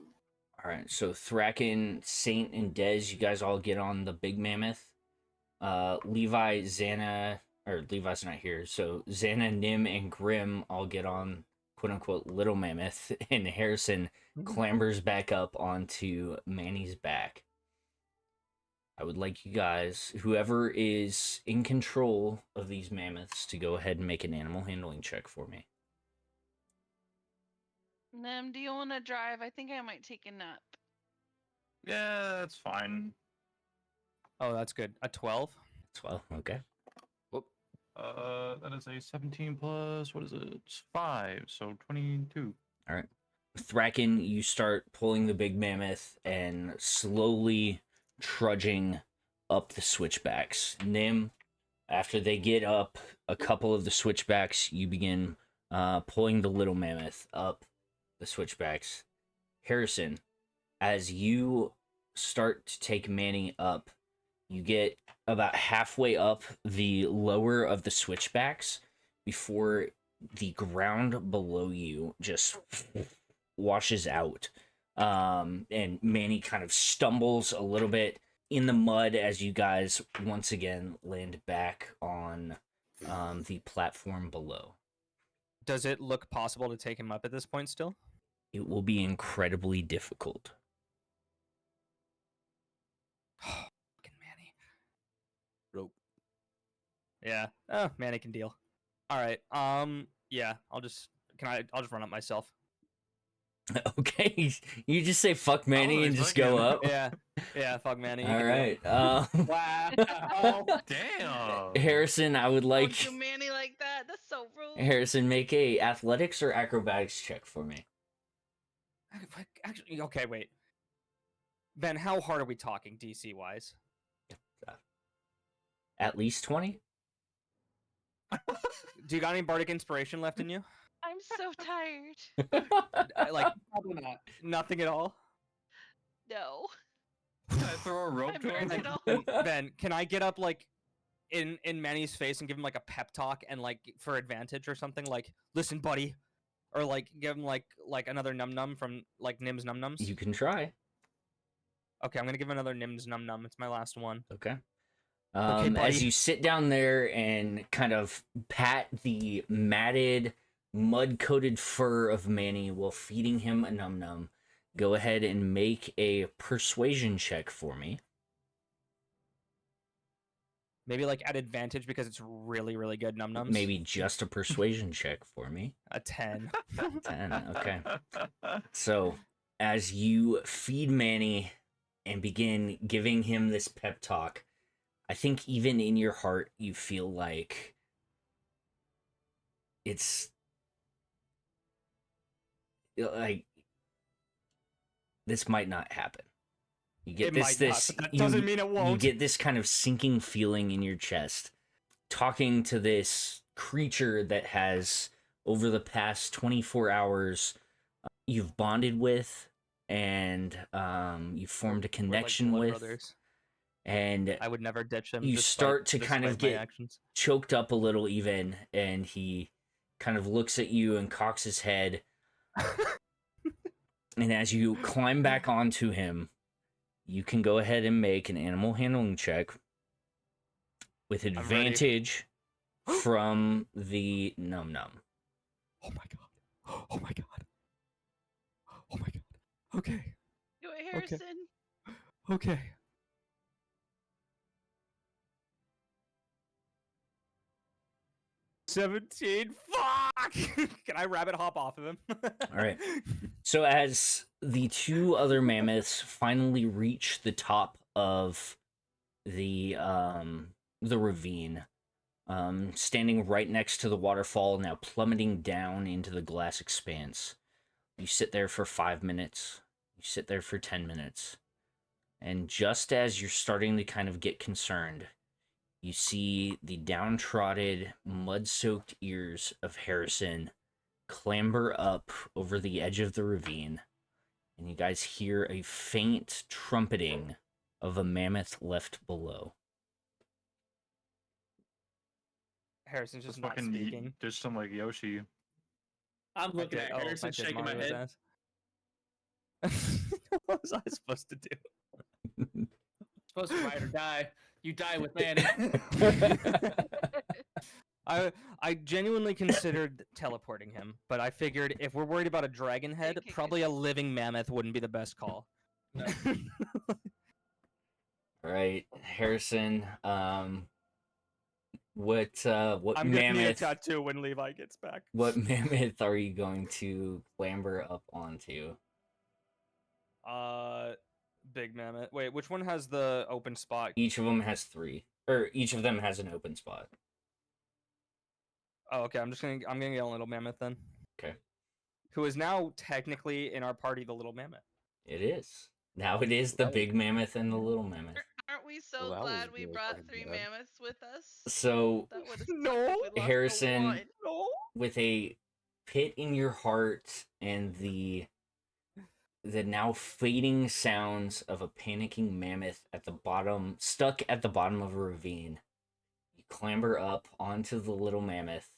All right, so Thracken, Saint, and Dez, you guys all get on the big mammoth. Levi, Zannah, or Levi's not here, so Zannah, Nim, and Grimm all get on quote-unquote little mammoth, and Hareson clambers back up onto Manny's back. I would like you guys, whoever is in control of these mammoths, to go ahead and make an animal handling check for me. Nim, do you want to drive? I think I might take a nap. Yeah, that's fine. Oh, that's good. A 12? 12, okay. That is a 17 plus, what is it? 5, so 22. All right. Thracken, you start pulling the big mammoth and slowly trudging up the switchbacks. Nim, after they get up a couple of the switchbacks, you begin pulling the little mammoth up the switchbacks. Hareson, as you start to take Manny up, you get about halfway up the lower of the switchbacks before the ground below you just washes out. And Manny kind of stumbles a little bit in the mud as you guys once again land back on the platform below. Does it look possible to take him up at this point still? It will be incredibly difficult. Fucking Manny. Rope. Yeah. Oh, Manny can deal. All right. Yeah. I'll just run up myself. Okay, you just say fuck Manny and just fuck go him. up. Yeah. Fuck Manny. you All can right. Wow. Damn. Harrison, I would like Don't do Manny like that. That's so rude. Harrison, make a athletics or acrobatics check for me. Actually, okay, wait. Ben, how hard are we talking DC wise? At least 20? Do you got any bardic inspiration left in you? I'm so tired. Like probably not. Nothing at all. No. Can I throw a rope I to him? burned it all. Ben, can I get up like in Manny's face and give him like a pep talk and like for advantage or something like, listen, buddy, or like give him like another num num from like Nim's num nums? You can try. Okay, I'm gonna give him another Nim's num num. It's my last one. Okay. Okay, buddy. As you sit down there and kind of pat the matted, mud-coated fur of Manny while feeding him a num num, go ahead and make a persuasion check for me. Maybe like at advantage because it's really, really good num nums. Maybe just a persuasion check for me. a 10. 10, okay. So, as you feed Manny and begin giving him this pep talk, I think even in your heart, you feel like it's like this might not happen. You get It this, might not, but that doesn't mean it won't. You get this kind of sinking feeling in your chest, talking to this creature that has, over the past 24 hours, you've bonded with, and you've formed a connection We're like with. blood brothers. And I would never ditch him. you start to kind of despite my get actions. choked up a little even, and he kind of looks at you and cocks his head. And as you climb back onto him, you can go ahead and make an animal handling check with ready. advantage from the num num. Oh my god. Oh my god. Oh my god. Okay. Do it, Harrison. Okay. $17. Fuck! fuck! Can I rabbit hop off of him? All right. So as the two other mammoths finally reach the top of the ravine, standing right next to the waterfall, now plummeting down into the glass expanse, you sit there for 5 minutes. You sit there for 10 minutes. And just as you're starting to kind of get concerned, you see the downtrodden, mud-soaked ears of Hareson clamber up over the edge of the ravine, and you guys hear a faint trumpeting of a mammoth left below. Harrison's just Just not fucking speaking. just some like Yoshi. I'm looking did- at oh, Harrison, I did shaking my Mario's head. ass. What was I supposed to do? Supposed to ride or die. You die with Manny. I genuinely considered teleporting him, but I figured if we're worried about a dragon head, kick probably a living mammoth wouldn't be the best call. No. All right, Harrison. What I'm getting me a mammoth? tattoo when Levi gets back. What mammoth are you going to clamber up onto? Big mammoth. Wait, which one has the open spot? Each of them has 3, or each of them has an open spot. Oh, okay. I'm gonna get a little mammoth then. Okay. Who is now technically in our party the little mammoth. It is. Now it is the big mammoth and the little mammoth. Aren't we so Well, that glad was we really brought fucking 3 bad. mammoths with us? So That would have No, Harrison, No. with a pit in your heart and the now fading sounds of a panicking mammoth at the bottom, stuck at the bottom of a ravine, you clamber up onto the little mammoth,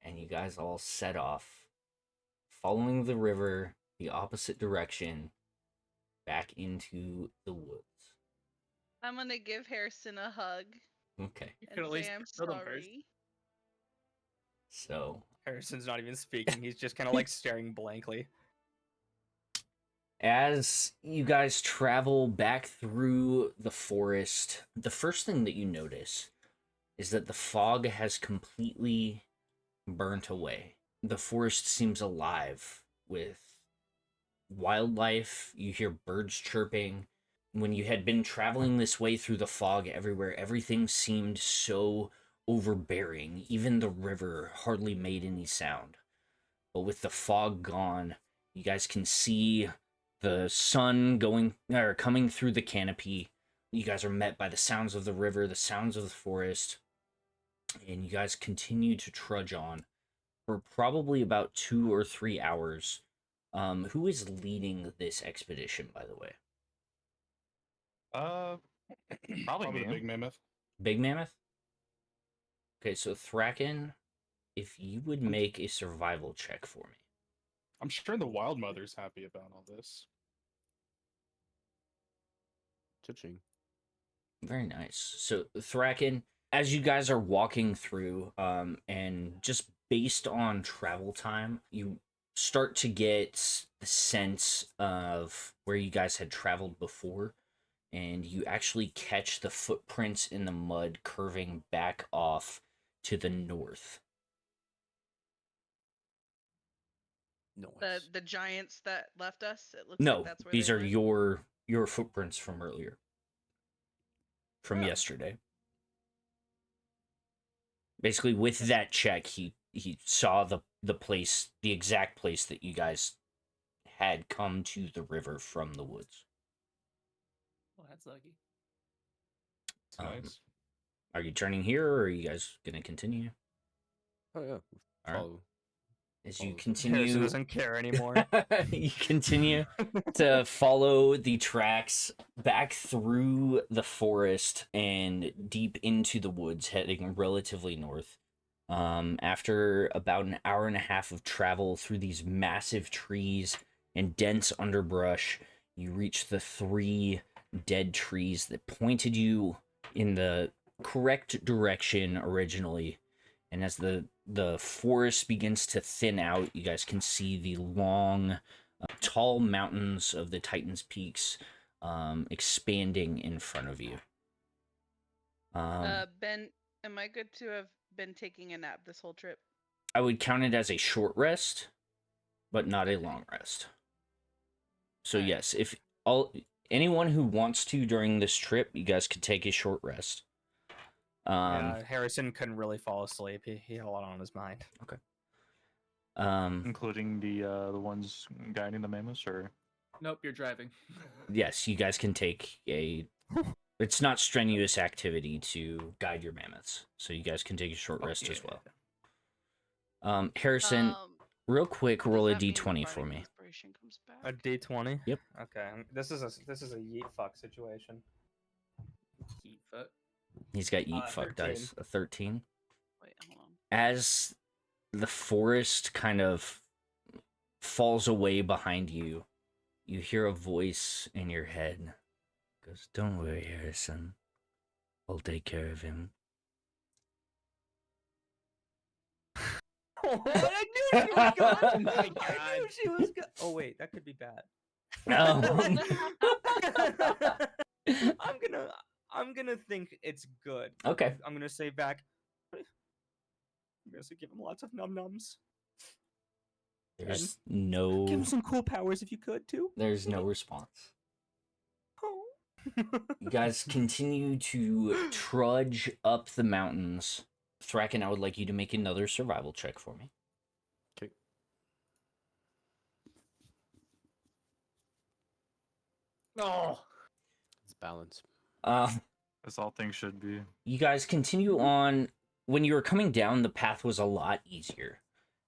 and you guys all set off, following the river the opposite direction, back into the woods. I'm gonna give Harrison a hug Okay. You could and at say least I'm kill them first. sorry. So Harrison's not even speaking. He's just kind of like staring blankly. as you guys travel back through the forest, the first thing that you notice is that the fog has completely burnt away. The forest seems alive with wildlife. You hear birds chirping. When you had been traveling this way through the fog everywhere, everything seemed so overbearing. Even the river hardly made any sound. But with the fog gone, you guys can see the sun coming through the canopy. You guys are met by the sounds of the river, the sounds of the forest, and you guys continue to trudge on for probably about 2 or 3 hours. Who is leading this expedition, by the way? Probably the me. big mammoth. Big Mammoth? Okay, so Thracken, if you would make a survival check for me. I'm sure the Wild Mother's happy about all this. Touching. Very nice. So Thracken, as you guys are walking through, and just based on travel time, you start to get the sense of where you guys had traveled before, and you actually catch the footprints in the mud curving back off to the north. Nice. The giants that left us. It looks No, like that's where these they are went. your footprints from earlier. From Oh. yesterday. Basically, with that check, he saw the place, the exact place that you guys had come to the river from the woods. Well, that's lucky. It's nice. Are you turning here, or are you guys gonna continue? Oh yeah. All right. Follow. As you Follow. continue, Harrison doesn't care anymore. you continue to follow the tracks back through the forest and deep into the woods, heading relatively north. After about an hour and a half of travel through these massive trees and dense underbrush, you reach the 3 dead trees that pointed you in the correct direction originally. And as the forest begins to thin out, you guys can see the long, tall mountains of the Titan's Peaks expanding in front of you. Ben, am I good to have been taking a nap this whole trip? I would count it as a short rest, but not a long rest. So Alright. yes, if anyone who wants to during this trip, you guys could take a short rest. Yeah, Hareson couldn't really fall asleep. He had a lot on his mind. Including the ones guiding the mammoths, or Nope, you're driving. yes, you guys can take a. It's not strenuous activity to guide your mammoths, so you guys can take a short rest as well. Hareson, real quick, does roll a that mean d20 for bardic me. inspiration comes back? A D20. Yep. Okay. This is a yeet fuck situation. Heat foot. He's got eat fuck 13. dice. A 13. Wait, hold on. As the forest kind of falls away behind you, you hear a voice in your head. It goes, "Don't worry, Hareson. I'll take care of him." Oh, I knew she was good. Oh my god. I knew she was good. Oh wait, that could be bad. I'm gonna think it's good. Okay. I'm gonna say back. I'm gonna say give him lots of num nums. There's Give him no. some cool powers if you could too. There's no response. Oh. You guys continue to trudge up the mountains. Thracken, I would like you to make another survival check for me. Okay. Oh, It's balance. as all things should be. You guys continue on. When you were coming down, the path was a lot easier.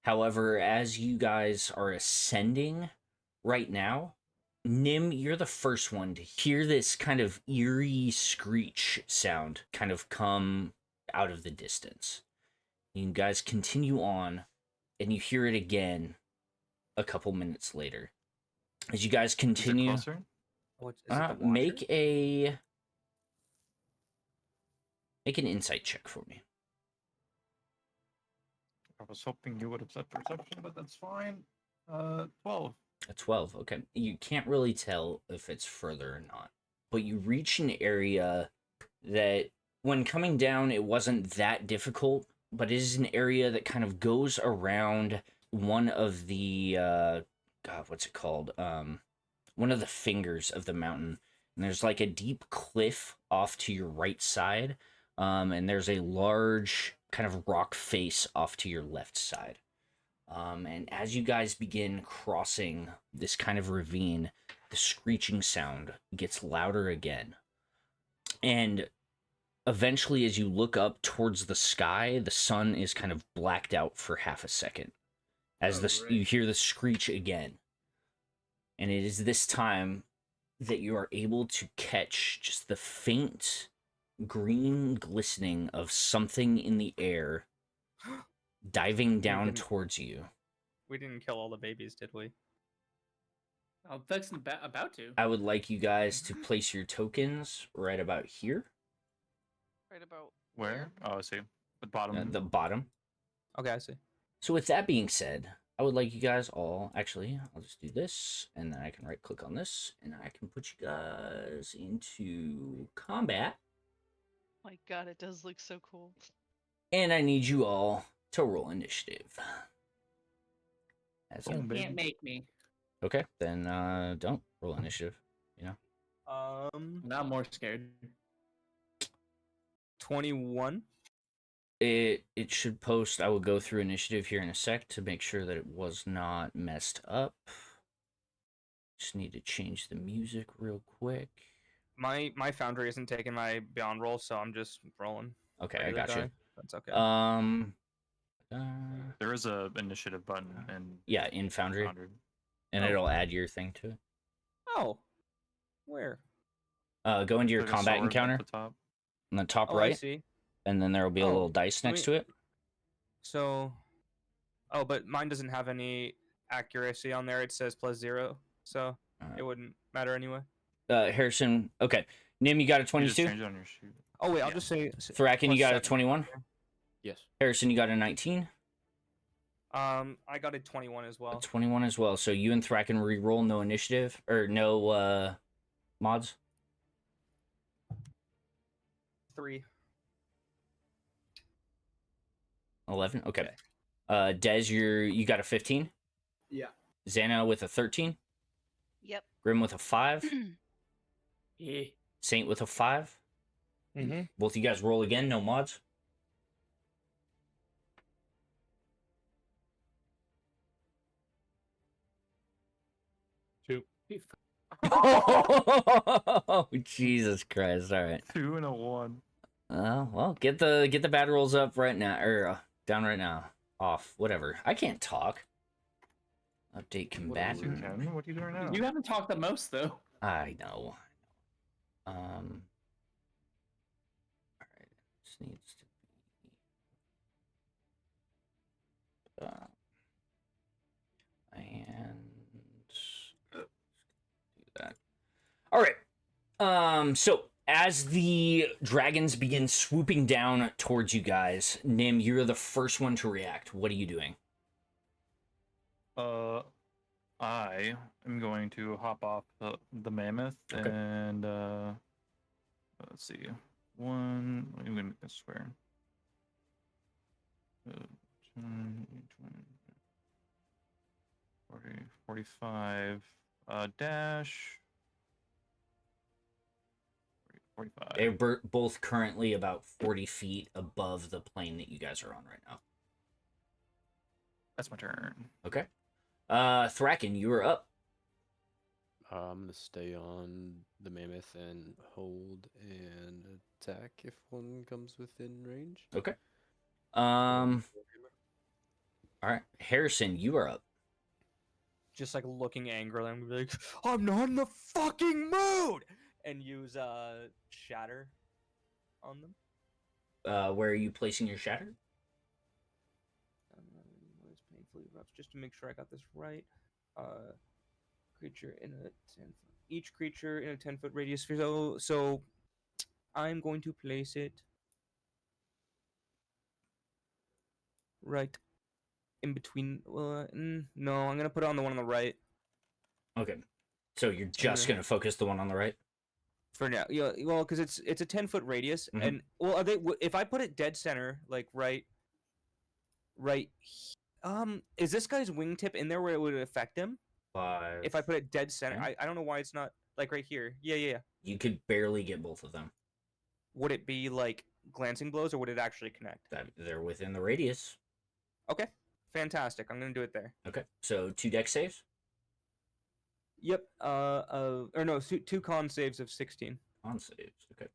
However, as you guys are ascending right now, Nim, you're the first one to hear this kind of eerie screech sound kind of come out of the distance. You guys continue on, and you hear it again a couple minutes later. As you guys continue, Is it closer? What, is it the make Watcher? an insight check for me. I was hoping you would have said perception, but that's fine. 12. A 12, okay. You can't really tell if it's further or not. But you reach an area that, when coming down, it wasn't that difficult, but it is an area that kind of goes around one of the, God, what's it called? One of the fingers of the mountain. And there's like a deep cliff off to your right side. And there's a large kind of rock face off to your left side. And as you guys begin crossing this kind of ravine, the screeching sound gets louder again. And eventually, as you look up towards the sky, the sun is kind of blacked out for half a second. As you hear the screech again. And it is this time that you are able to catch just the faint green glistening of something in the air diving down towards you. We didn't kill all the babies, did we? I'm fixing about to. I would like you guys to place your tokens right about here. Right about Where? Oh, I see. The bottom. The bottom. Okay, I see. So with that being said, I would like you guys all, actually, I'll just do this, and then I can right click on this, and I can put you guys into combat. My god, it does look so cool. And I need you all to roll initiative. You can't make me. Okay, then don't roll initiative, you know? Now I'm more scared. 21. It should post. I will go through initiative here in a sec to make sure that it was not messed up. Just need to change the music real quick. My foundry isn't taking my beyond roll, so I'm just rolling. Okay, I regular got you. die. That's okay. There is a initiative button in Yeah, in Foundry. And Oh. it'll add your thing to it. Oh, where? Go into your There's a combat sword at encounter the top. on the top Oh, I right, see. and then there will be a Oh, little dice next to it. So, oh, but mine doesn't have any accuracy on there. It says +0, so it wouldn't matter anyway. Hareson, okay. Nim, you got a You just 22? change it on your sheet. Oh wait, I'll just say. Thracken, you got a +7. 21? Yes. Hareson, you got a 19? I got a 21 as well. A 21 as well. So you and Thracken re-roll, no initiative, or no mods? 3. 11? Okay. Des, you got a 15. Yeah. Zannah with a 13. Yep. Grimm with a 5. Yeah. Saint with a 5. Mm-hmm. Both you guys roll again, no mods. Two. Oh, Jesus Christ! All right. 2 and a 1. Well, get the bad rolls up right now, or down right now. Off, whatever. I can't talk. Update You combatant. can. What are you doing now? You haven't talked the most though. I know. All right. This needs to be. And do that. All right. So as the dragons begin swooping down towards you guys, Nim, you're the first one to react. What are you doing? I am going to hop off the mammoth Okay. and let's see. I'm gonna make this square. 10, 20, 40, 45 dash 45. They're both currently about 40 feet above the plane that you guys are on right now. That's my turn. Okay. Thracken, you are up. I'm gonna stay on the mammoth and hold and attack if one comes within range. Okay. All right. Hareson, you are up. Just like looking angrily, I'm gonna be like, I'm not in the fucking mood, and use shatter on them. Where are you placing your shatter? It's painfully rough, just to make sure I got this right. Creature in a 10 foot. Each creature in a 10-foot radius. So I'm going to place it right in between. No, I'm gonna put it on the one on the right Okay. So you're just Okay. gonna focus the one on the right? for now. Yeah, well, because it's a 10-foot radius, Mhm. and well, are they? If I put it dead center, like right. Is this guy's wingtip in there where it would affect him? 5. If I put it dead center, Okay. I don't know why it's not like right here. Yeah. You could barely get both of them. Would it be like glancing blows, or would it actually connect? They're within the radius. Okay, fantastic. I'm gonna do it there. Okay. So 2 dex saves. Yep. Or no, two con saves of 16. On saves. Okay.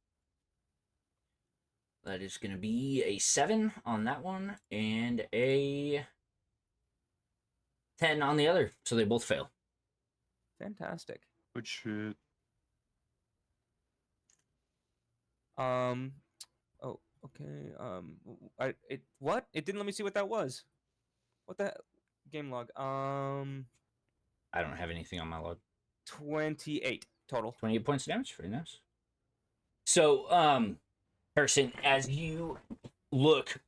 That is gonna be a 7 on that one and a 10 on the other. So they both fail. Fantastic. Good shit. Oh, okay. What? It didn't let me see what that was. What the game log? I don't have anything on my log. 28 total. 28 points of damage. Very nice. So, Harrison, as you look,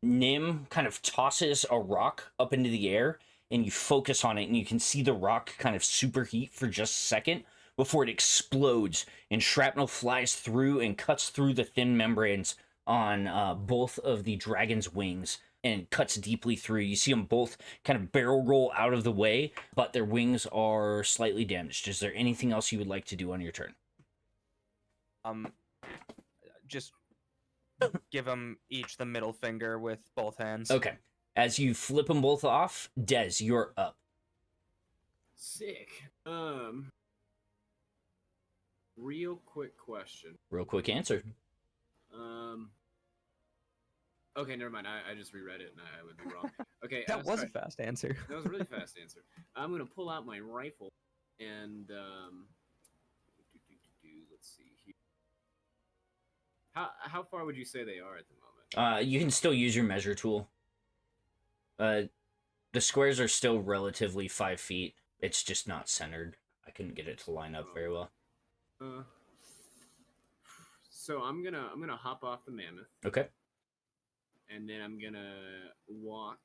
Nim kind of tosses a rock up into the air, and you focus on it, and you can see the rock kind of superheat for just a second before it explodes, and shrapnel flies through and cuts through the thin membranes on both of the dragon's wings and cuts deeply through. You see them both kind of barrel roll out of the way, but their wings are slightly damaged. Is there anything else you would like to do on your turn? Just give them each the middle finger with both hands. Okay. As you flip them both off, Des, you're up. Sick. Real quick question. Real quick answer. Okay, never mind. I just reread it and I would be wrong. Okay, That was a sorry. fast answer. That was a really fast answer. I'm gonna pull out my rifle and let's see here. How far would you say they are at the moment? You can still use your measure tool. The squares are still relatively 5 feet. It's just not centered. I couldn't get it to line up very well. So I'm gonna hop off the mammoth. Okay. And then I'm gonna walk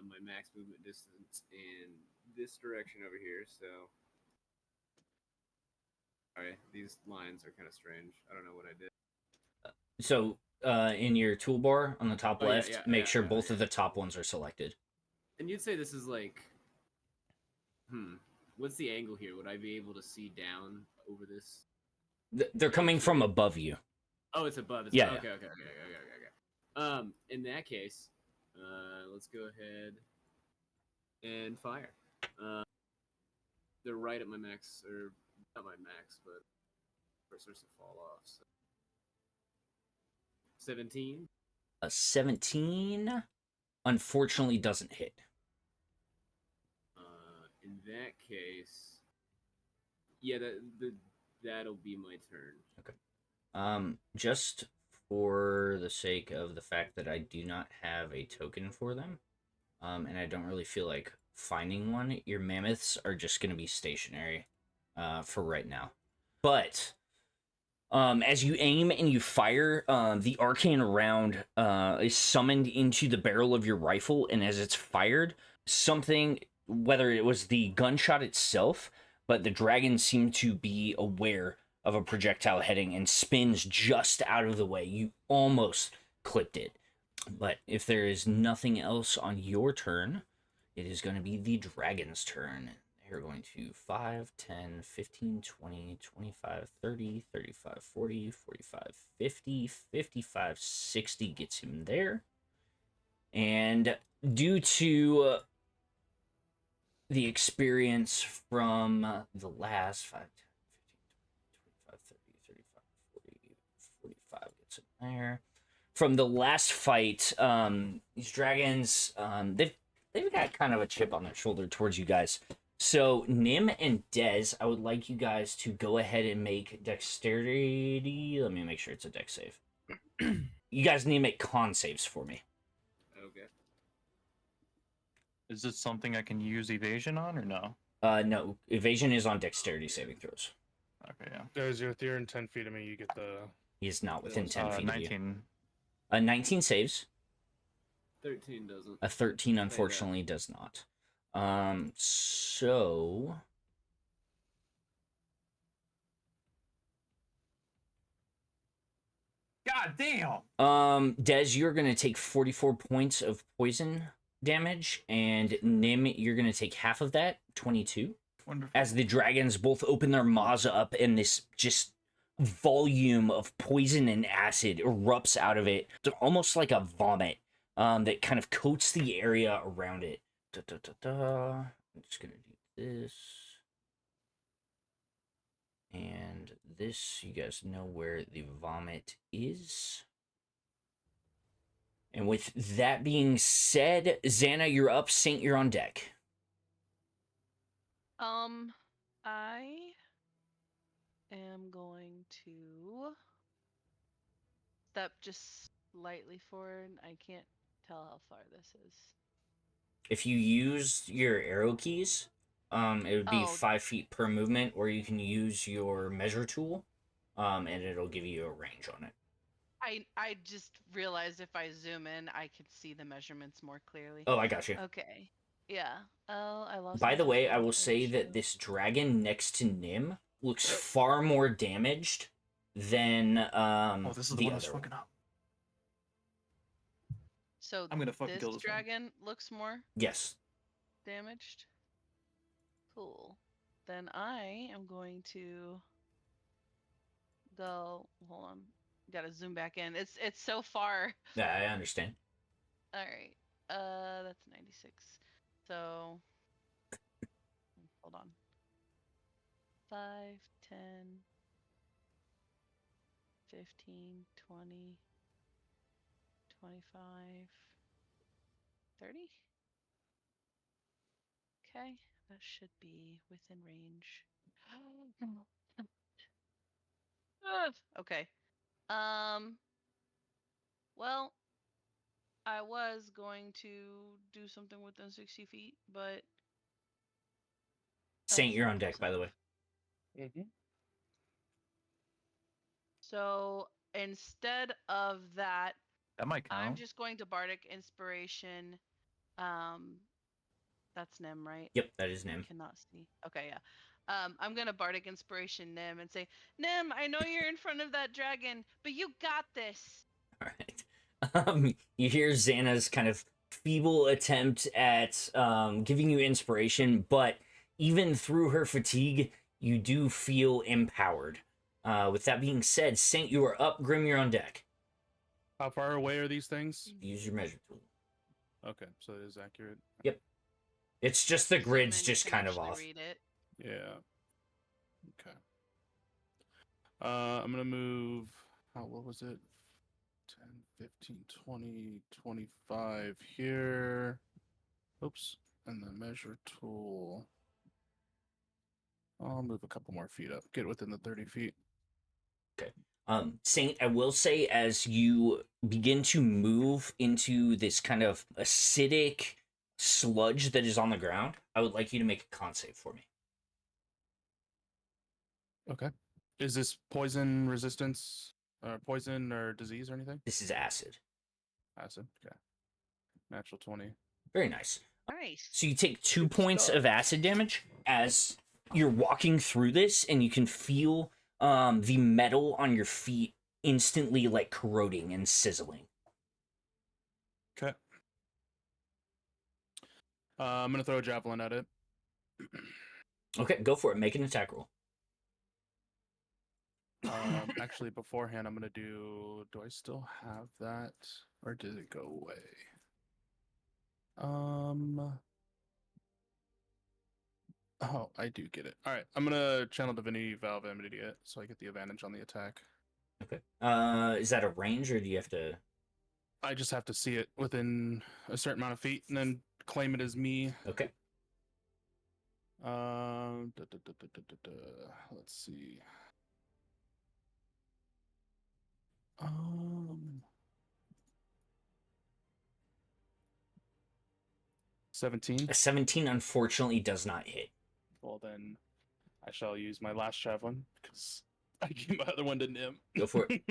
my max movement distance in this direction over here. So, sorry, these lines are kind of strange. I don't know what I did. So in your toolbar on the top Oh, yeah, left, yeah, make yeah, sure yeah, both yeah. of the top ones are selected. And you'd say this is like, what's the angle here? Would I be able to see down over this? They're coming from above you. Oh, it's above. It's Yeah, okay, okay. In that case, let's go ahead and fire. They're right at my max, or not my max, but first starts to fall off. So. 17. A 17, unfortunately, doesn't hit. In that case, yeah, that'll be my turn. Okay. Just for the sake of the fact that I do not have a token for them, and I don't really feel like finding one, your mammoths are just going to be stationary for right now. But as you aim and you fire, the arcane round is summoned into the barrel of your rifle, and as it's fired, something, whether it was the gunshot itself, but the dragon seemed to be aware of a projectile heading and spins just out of the way. You almost clipped it. But if there is nothing else on your turn, it is going to be the dragon's turn. They're going to 5, 10, 15, 20, 25, 30, 35, 40, 45, 50, 55, 60 gets him there. And due to the experience from the last 5, 10, 15, 20, 25, 30, 35, 40, 45 gets him there. From the last fight, these dragons, they've got kind of a chip on their shoulder towards you guys. So Nim and Dez, I would like you guys to go ahead and make dexterity. Let me make sure it's a dex save. You guys need to make con saves for me. Okay. Is this something I can use evasion on or no? No, evasion is on dexterity saving throws. Okay, yeah. There's if you're in 10 feet of me, you get the. He is not within 10 feet 19. of you. 19 saves. 13 doesn't. A 13 unfortunately does not. So God damn. Dez, you're gonna take 44 points of poison damage, and Nim, you're gonna take half of that, 22. Wonderful. As the dragons both open their maws up, and this just volume of poison and acid erupts out of it, almost like a vomit, that kind of coats the area around it. I'm just gonna do this. And this, you guys know where the vomit is. And with that being said, Zannah, you're up. Saint, you're on deck. I am going to step just slightly forward. I can't tell how far this is. If you use your arrow keys, it would be Oh. 5 feet per movement, or you can use your measure tool, and it'll give you a range on it. I just realized if I zoom in, I could see the measurements more clearly. Oh, I got you. Okay. Yeah. Oh, I lost. By my the way, I visual will say range. that this dragon next to Nim looks far more damaged than Oh, this is the the one that's other fucking up. So I'm gonna fucking this kill this one. dragon looks more Yes. damaged. Cool. Then I am going to go. Hold on. Gotta zoom back in. It's so far. Yeah, I understand. All right. That's 96. So hold on. 5, 10, 15, 20, 25, 30. Okay, that should be within range. Okay. Well, I was going to do something within 60 feet, but Saint, you're on deck, by the way. Mm-hmm. so instead of that, That might count. I'm just going to Bardic Inspiration. That's Nim, right? Yep, that is Nim. I cannot see. Okay, yeah. I'm gonna Bardic Inspiration Nim and say, Nim, I know you're in front of that dragon, but you got this. All right. You hear Zannah's kind of feeble attempt at giving you inspiration, but even through her fatigue, you do feel empowered. With that being said, Saint, you are up. Grimm, you're on deck. How far away are these things? Use your measure tool. Okay, so it is accurate. Yep. It's just the So grid's then you just can kind of actually off. Read it. Yeah. Okay. I'm gonna move. What was it? 10, 15, 20, 25 here. Oops. And the measure tool. I'll move a couple more feet up. Get within the 30 feet. Okay. Saint, I will say, as you begin to move into this kind of acidic sludge that is on the ground, I would like you to make a con save for me. Okay. Is this poison resistance, poison or disease or anything? This is acid. Acid. Okay. Natural 20. Very nice. Nice. So you take 2 Good points stuff. of acid damage as you're walking through this, and you can feel the metal on your feet instantly like corroding and sizzling. Okay. I'm gonna throw a javelin at it. Okay, go for it. Make an attack roll. Actually, beforehand, I'm gonna do. Do I still have that, or did it go away? Oh, I do get it. All right, I'm gonna channel Divinity Valve Immediate, so I get the advantage on the attack. Okay. Is that a range, or do you have to? I just have to see it within a certain amount of feet, and then claim it as me. Okay. Let's see. 17. A 17 unfortunately does not hit. Well, then I shall use my last javelin because I gave my other one to Nim. Go for it.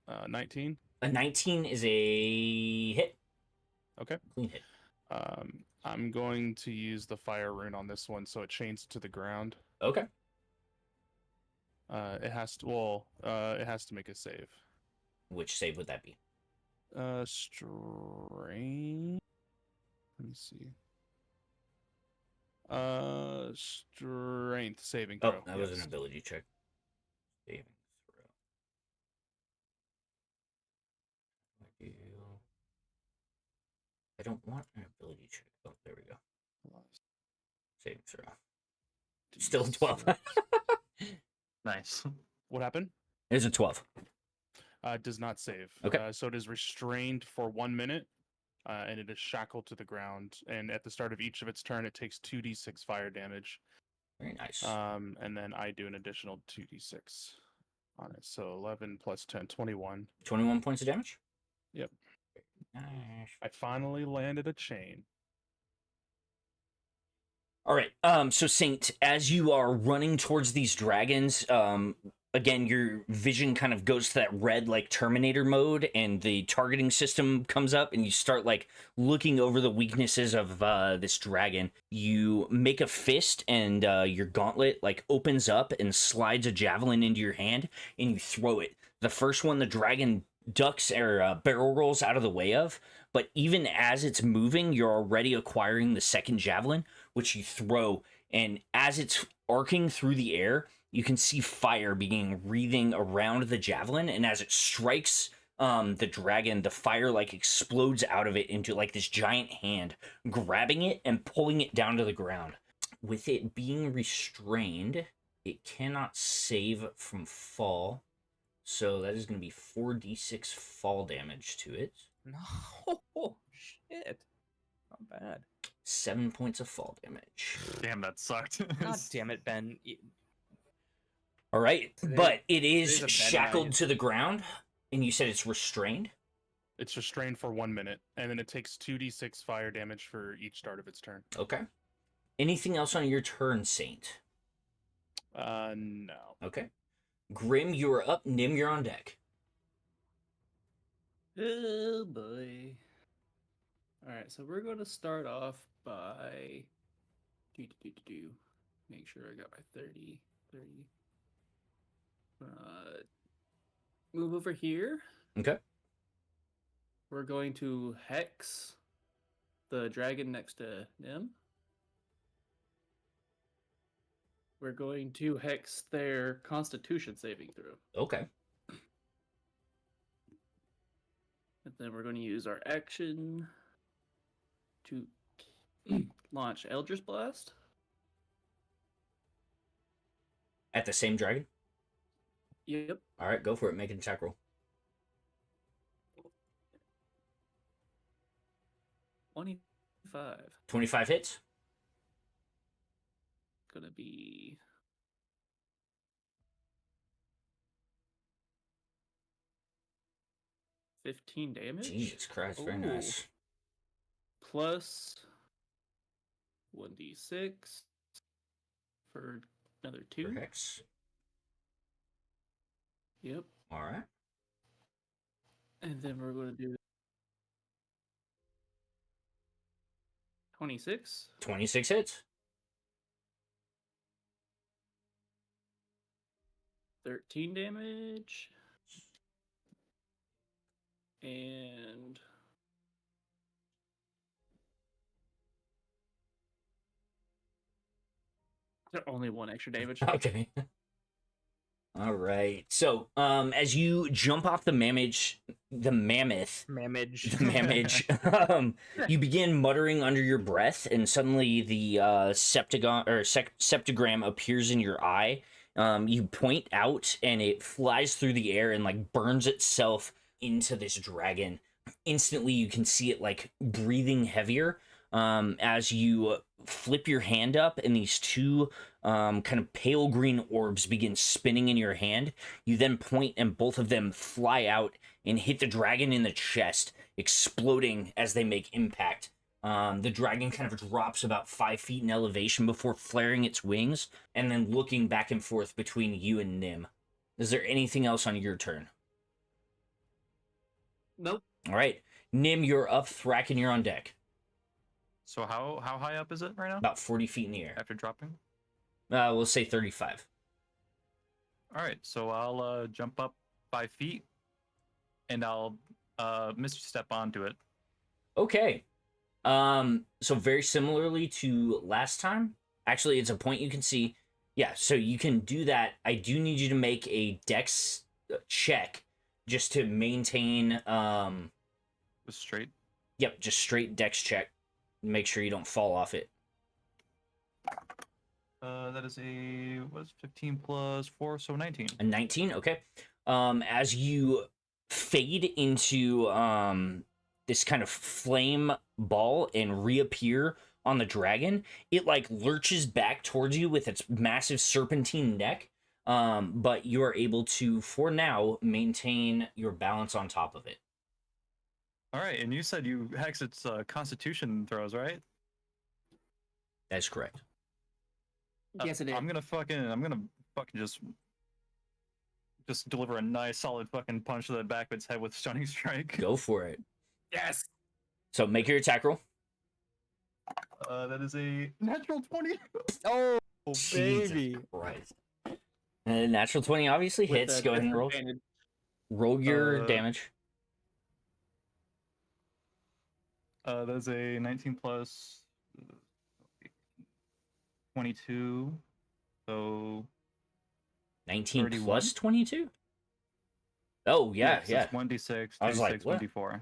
All right. 19. A 19 is a hit. Okay. Clean hit. I'm going to use the fire rune on this one, so it chains to the ground. Okay. It has to. Well, it has to make a save. Which save would that be? Strain. Let me see. Strength saving throw. Oh, that was an ability check. Saving throw. I don't want an ability check. Oh, there we go. Saving throw. Still 12. Nice. What happened? It's a 12. Does not save. Okay. So it is restrained for 1 minute, and it is shackled to the ground. And at the start of each of its turn, it takes 2d6 fire damage. Very nice. And then I do an additional 2d6 on it. So 11 plus 10, 21. 21 points of damage? Yep. Nice. I finally landed a chain. All right. So Saint, as you are running towards these dragons, again, your vision kind of goes to that red, like Terminator mode, and the targeting system comes up, and you start like looking over the weaknesses of this dragon. You make a fist, and your gauntlet like opens up and slides a javelin into your hand, and you throw it. The first one, the dragon ducks or barrel rolls out of the way of, but even as it's moving, you're already acquiring the second javelin, which you throw, and as it's arcing through the air, you can see fire beginning wreathing around the javelin, and as it strikes the dragon, the fire like explodes out of it into like this giant hand, grabbing it and pulling it down to the ground. With it being restrained, it cannot save from fall, so that is going to be 4d6 fall damage to it. No, shit. Not bad. 7 points of fall damage. Damn, that sucked. God damn it, Ben. All right, Today- but it is today's a bad shackled night. to the ground, and you said it's restrained? It's restrained for 1 minute, and then it takes 2d6 fire damage for each start of its turn. Okay. Anything else on your turn, Saint? No. Okay. Grimm, you are up. Nim, you're on deck. Oh boy. Alright, so we're going to start off by. Make sure I got my 30. Move over here. Okay. We're going to hex the dragon next to Nim. We're going to hex their Constitution saving throw. Okay. And then we're going to use our action to launch Eldritch Blast. At the same dragon? Yep. All right, go for it. Make an attack roll. 25. 25 hits. Gonna be 15 damage. Jesus Christ, very nice. Plus 1d6 for another 2. For hex. Yep. All right. And then we're going to do 26. 26 hits. 13 damage. And only 1 extra damage. Okay. All right. So, as you jump off the mammoth, you begin muttering under your breath, and suddenly the septagram appears in your eye. You point out, and it flies through the air and like burns itself into this dragon. Instantly, you can see it like breathing heavier. As you flip your hand up, and these two kind of pale green orbs begin spinning in your hand. You then point, and both of them fly out and hit the dragon in the chest, exploding as they make impact. The dragon kind of drops about 5 feet in elevation before flaring its wings, and then looking back and forth between you and Nim. Is there anything else on your turn? Nope. All right. Nim, you're up. Thracken, you're on deck. So how high up is it right now? About 40 feet in the air. After dropping? We'll say 35. All right, so I'll jump up 5 feet, and I'll misstep onto it. Okay. So very similarly to last time, actually, it's a point you can see. Yeah, so you can do that. I do need you to make a dex check just to maintain. Straight? Yep, just straight dex check. Make sure you don't fall off it. That is a, what is 15 plus 4, so 19. A 19, okay. As you fade into this kind of flame ball and reappear on the dragon, it like lurches back towards you with its massive serpentine neck. But you are able to, for now, maintain your balance on top of it. All right, and you said you hex its Constitution throws, right? That's correct. Yes, it is. I'm gonna fucking just deliver a nice solid fucking punch to the back of its head with Stunning Strike. Go for it. Yes. So make your attack roll. That is a natural 20. Oh, Jesus baby. Christ. Natural 20 obviously With hits. the Go ahead and roll. disadvantage. Roll your damage. That is a 19 plus 22. So 19 31? plus 22? Oh, yeah, so yeah. it's 1d6, I was like, 2d6, what? 1d4.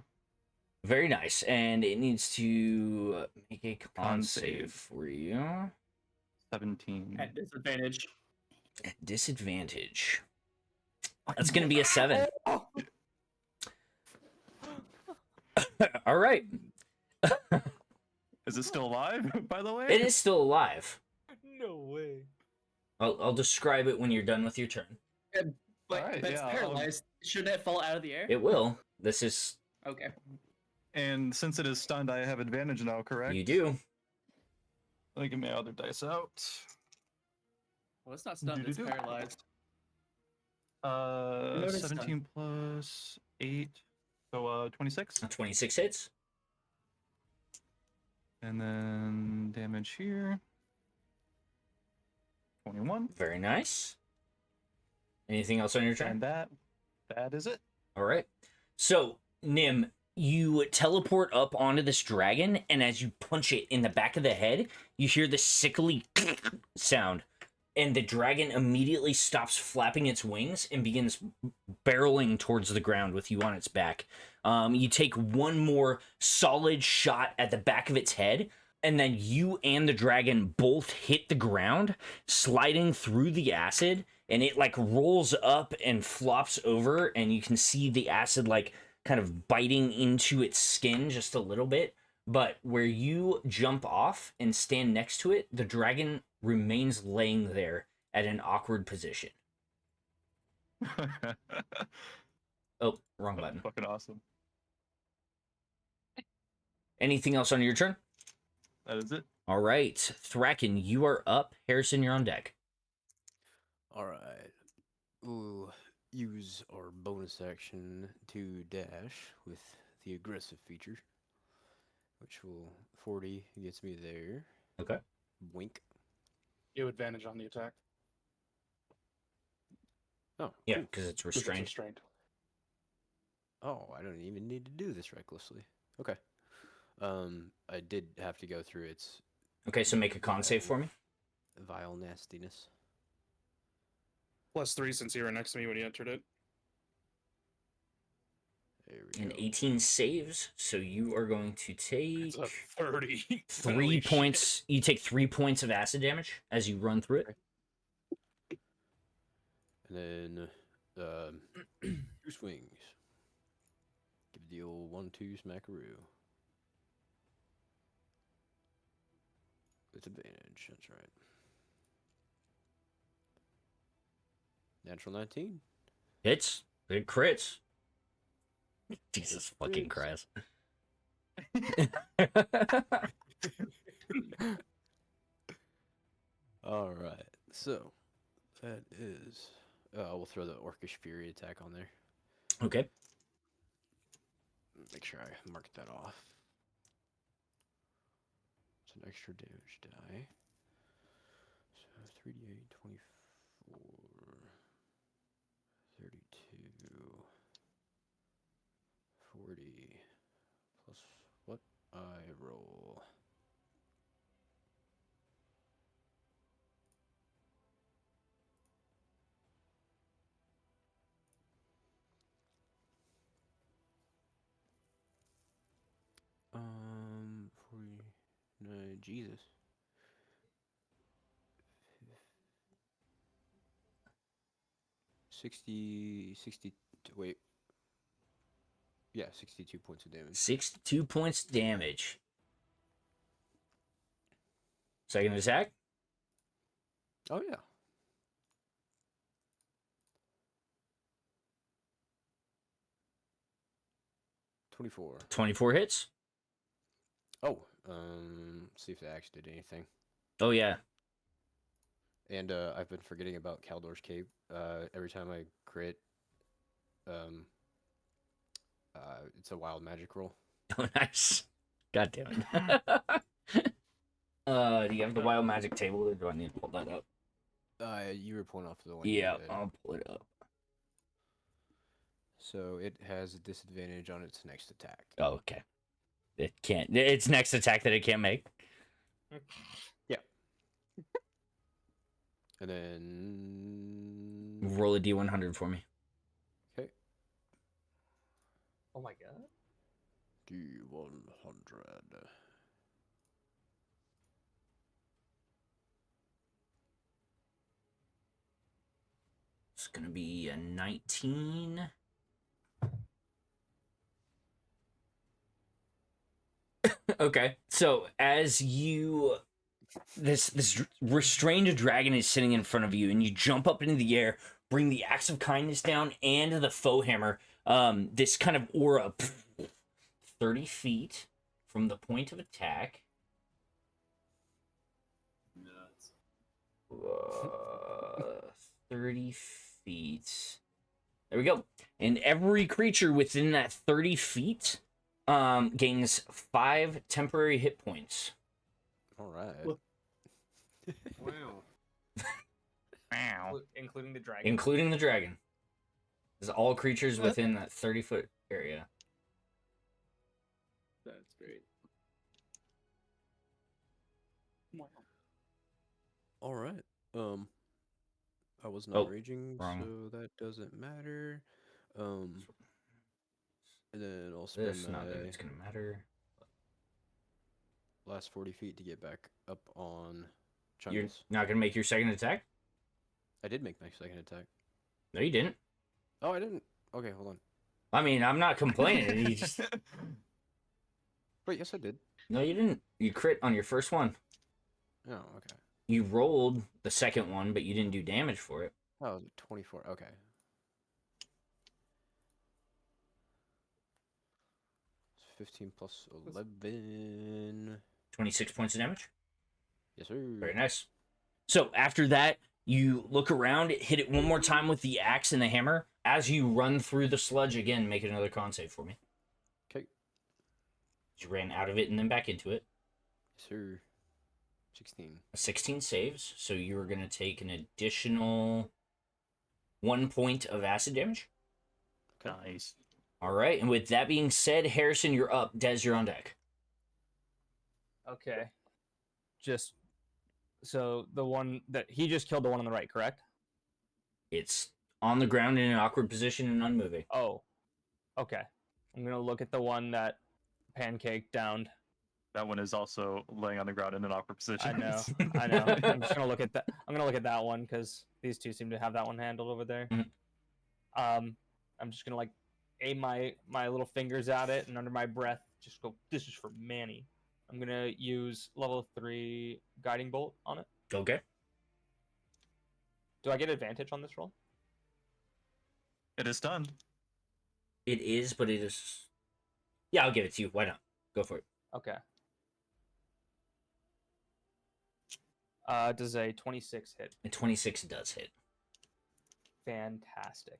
Very nice. And it needs to make a con save save. for you. 17. At disadvantage. At disadvantage. That's going to be a 7. All right. Is it still alive, by the way? It is still alive. No way. I'll describe it when you're done with your turn. But Alright, it's yeah, I'll- paralyzed. Shouldn't it fall out of the air? It will. This is... Okay. And since it is stunned, I have advantage now, correct? You do. Let me get my other dice out. Well, it's not stunned. It's Do-do-do. paralyzed. know it is 17 plus 8, so 26. 26 hits. And then damage here. 21. Very nice. Anything else on your turn? And that is it. All right. So, Nim, you teleport up onto this dragon, and as you punch it in the back of the head, you hear the sickly sound, and the dragon immediately stops flapping its wings and begins barreling towards the ground with you on its back. You take one more solid shot at the back of its head, and then you and the dragon both hit the ground, sliding through the acid, and it like rolls up and flops over, and you can see the acid like kind of biting into its skin just a little bit. But where you jump off and stand next to it, the dragon remains laying there at an awkward position. Oh, wrong button. Fucking awesome. Anything else on your turn? That is it. All right. Thracken, you are up. Hareson, you're on deck. All right. We'll use our bonus action to dash with the aggressive feature, which will 40 gets me there. Okay. Wink. You have advantage on the attack. Oh, Yeah, cool. because it's 'Cause it's restrained. restrained. Oh, I don't even need to do this recklessly. Okay. I did have to go through its Okay, so make a con save for me. vile nastiness. +3 since you were next to me when you entered it. There we And go. 18 saves, so you are going to take It's a 30. 3 Holy points. You take 3 points of acid damage as you run through it. And then 2 swings. Give the old 1-2 smackaroo. With advantage, that's right. Natural 19. Hits. It crits. Jesus It fucking crits. Christ. All right, so that is. We'll throw the Orcish Fury attack on there. Okay. Make sure I mark that off. It's an extra damage die. So 3d8, 24, 32, 40, plus what I roll. Um, 49, Jesus. 60, wait. Yeah, 62 points of damage. 62 points damage. Second attack. Oh, yeah. $24. 24 hits. Oh, see if they actually did anything. Oh, yeah. And I've been forgetting about Kaldor's Cape. Every time I crit, it's a wild magic roll. Oh, nice. God damn it. Do you have the wild magic table, or do I need to pull that up? You were pulling off the one. you Yeah, did. I'll pull it up. So it has a disadvantage on its next attack. Oh, okay. It can't. It's next attack that it can't make. Yeah. And then Roll a D100 for me. okay, Oh my god. D100. It's gonna be a 19. Okay, so as you this restrained dragon is sitting in front of you, and you jump up into the air, bring the axe of kindness down and the Foehammer. This kind of aura, 30 feet from the point of attack. Nuts. 30 feet. There we go. And every creature within that 30 feet gains 5 temporary hit points. All right. Wow. Including the dragon. Including the dragon. This is all creatures within that 30-foot area. That's great. All right. I was not raging, wrong. so that doesn't matter. And then I'll spend This, not that it's gonna matter. last 40 feet to get back up on Chungus. You're not gonna make your second attack? I did make my second attack. No, you didn't. Oh, I didn't. Okay, hold on. I mean, I'm not complaining. You just... Wait, yes, I did. No, you didn't. You crit on your first one. Oh, okay. You rolled the second one, but you didn't do damage for it. Oh, 24. Okay. It's 15 plus 11. 26 points of damage. Yes, sir. Very nice. So after that, you look around, hit it one more time with the axe and the hammer. As you run through the sludge again, make another con save for me. Okay. You ran out of it and then back into it. Yes, sir. 16. 16 saves, so you're going to take an additional 1 point of acid damage. Okay. Nice. All right, and with that being said, Hareson, you're up. Des, you're on deck. Okay. Just so the one that he just killed, the one on the right, correct? It's on the ground in an awkward position and unmoving. Oh. Okay. I'm gonna look at the one that Pancake downed. That one is also laying on the ground in an awkward position. I know. I know. I'm just gonna look at that. I'm gonna look at that one because these two seem to have that one handled over there. Mhm. I'm just gonna like aim my little fingers at it and under my breath just go. This is for Manny. I'm gonna use level 3 guiding bolt on it. Okay. Do I get advantage on this roll? It is done. It is, but it is... Yeah, I'll give it to you. Why not? Go for it. Okay. Does a 26 hit? A 26 does hit. Fantastic.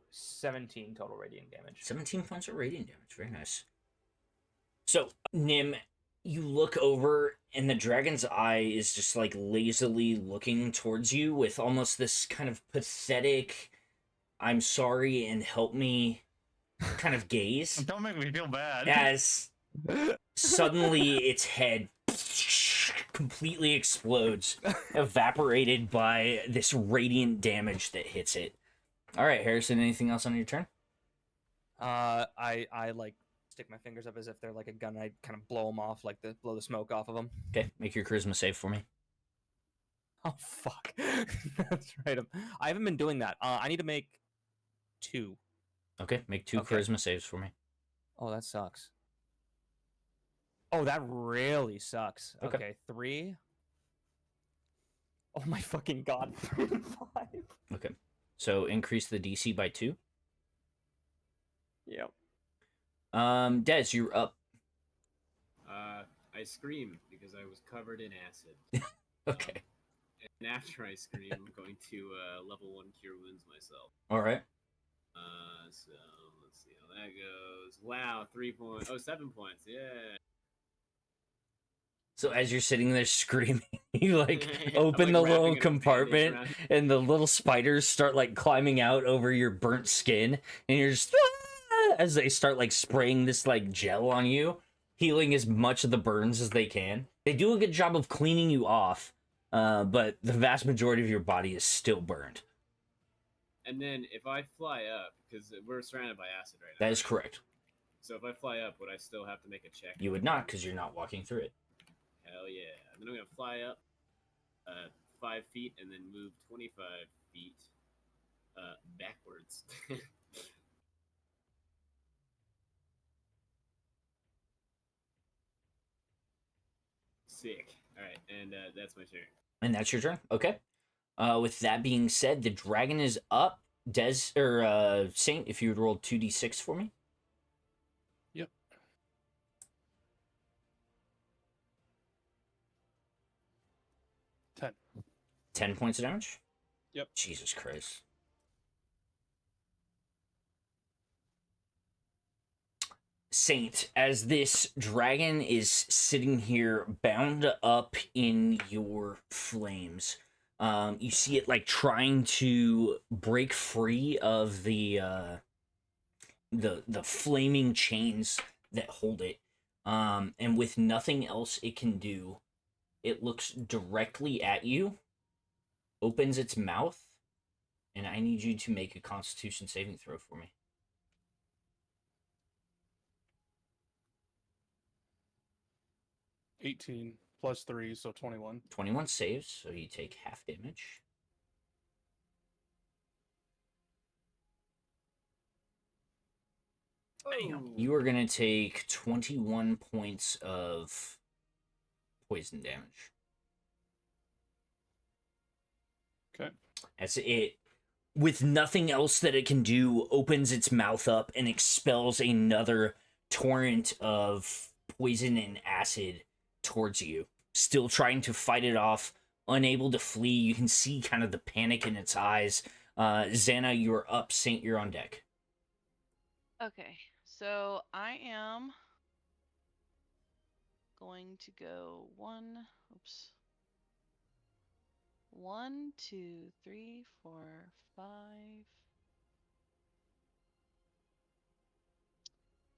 17 total radiant damage. 17 points of radiant damage. Very nice. So, Nim, you look over, and the dragon's eye is just like lazily looking towards you with almost this kind of pathetic, I'm sorry and help me kind of gaze. Don't make me feel bad. As suddenly its head completely explodes, evaporated by this radiant damage that hits it. All right, Hareson, anything else on your turn? I like stick my fingers up as if they're like a gun. I kind of blow them off, like blow the smoke off of them. Okay, make your charisma save for me. Oh fuck, that's right. I haven't been doing that. I need to make 2. Okay, make 2 charisma saves for me. Oh, that sucks. Oh, that really sucks. Okay. Okay, 3. Oh my fucking god, 3 and 5. Okay, so increase the DC by 2. Yep. Des, you're up. I scream because I was covered in acid. Okay. And after I scream, I'm going to level 1 cure wounds myself. All right. So let's see how that goes. Wow, 3 points. Oh, 7 points. Yeah. So as you're sitting there screaming, you like I'm, open like, the little wrapping a compartment, bandage around. and the little spiders start like climbing out over your burnt skin, and you're just as they start like spraying this like gel on you, healing as much of the burns as they can. They do a good job of cleaning you off, but the vast majority of your body is still burned. And then if I fly up, because we're surrounded by acid right now. That is correct. So if I fly up, would I still have to make a check? You would not, because you're not walking through it. Hell yeah. And then I'm going to fly up 5 feet and then move 25 feet backwards. Sick. All right, and that's my turn. And that's your turn. Okay. With that being said, the dragon is up. Des or Saint, if you would roll 2d6 for me. Yep. 10. 10 points of damage. Yep. Jesus Christ. Saint, as this dragon is sitting here bound up in your flames, you see it like trying to break free of the flaming chains that hold it. And with nothing else it can do, it looks directly at you, opens its mouth, and I need you to make a Constitution saving throw for me. 18 plus 3, so 21. 21 saves, so you take half damage. You are going to take 21 points of poison damage. Okay. As it, with nothing else that it can do, opens its mouth up and expels another torrent of poison and acid towards you. Still trying to fight it off, unable to flee. You can see kind of the panic in its eyes. Zannah, you're up. Saint, you're on deck. Okay, so I am going to go 1, 2, 3, 4, 5.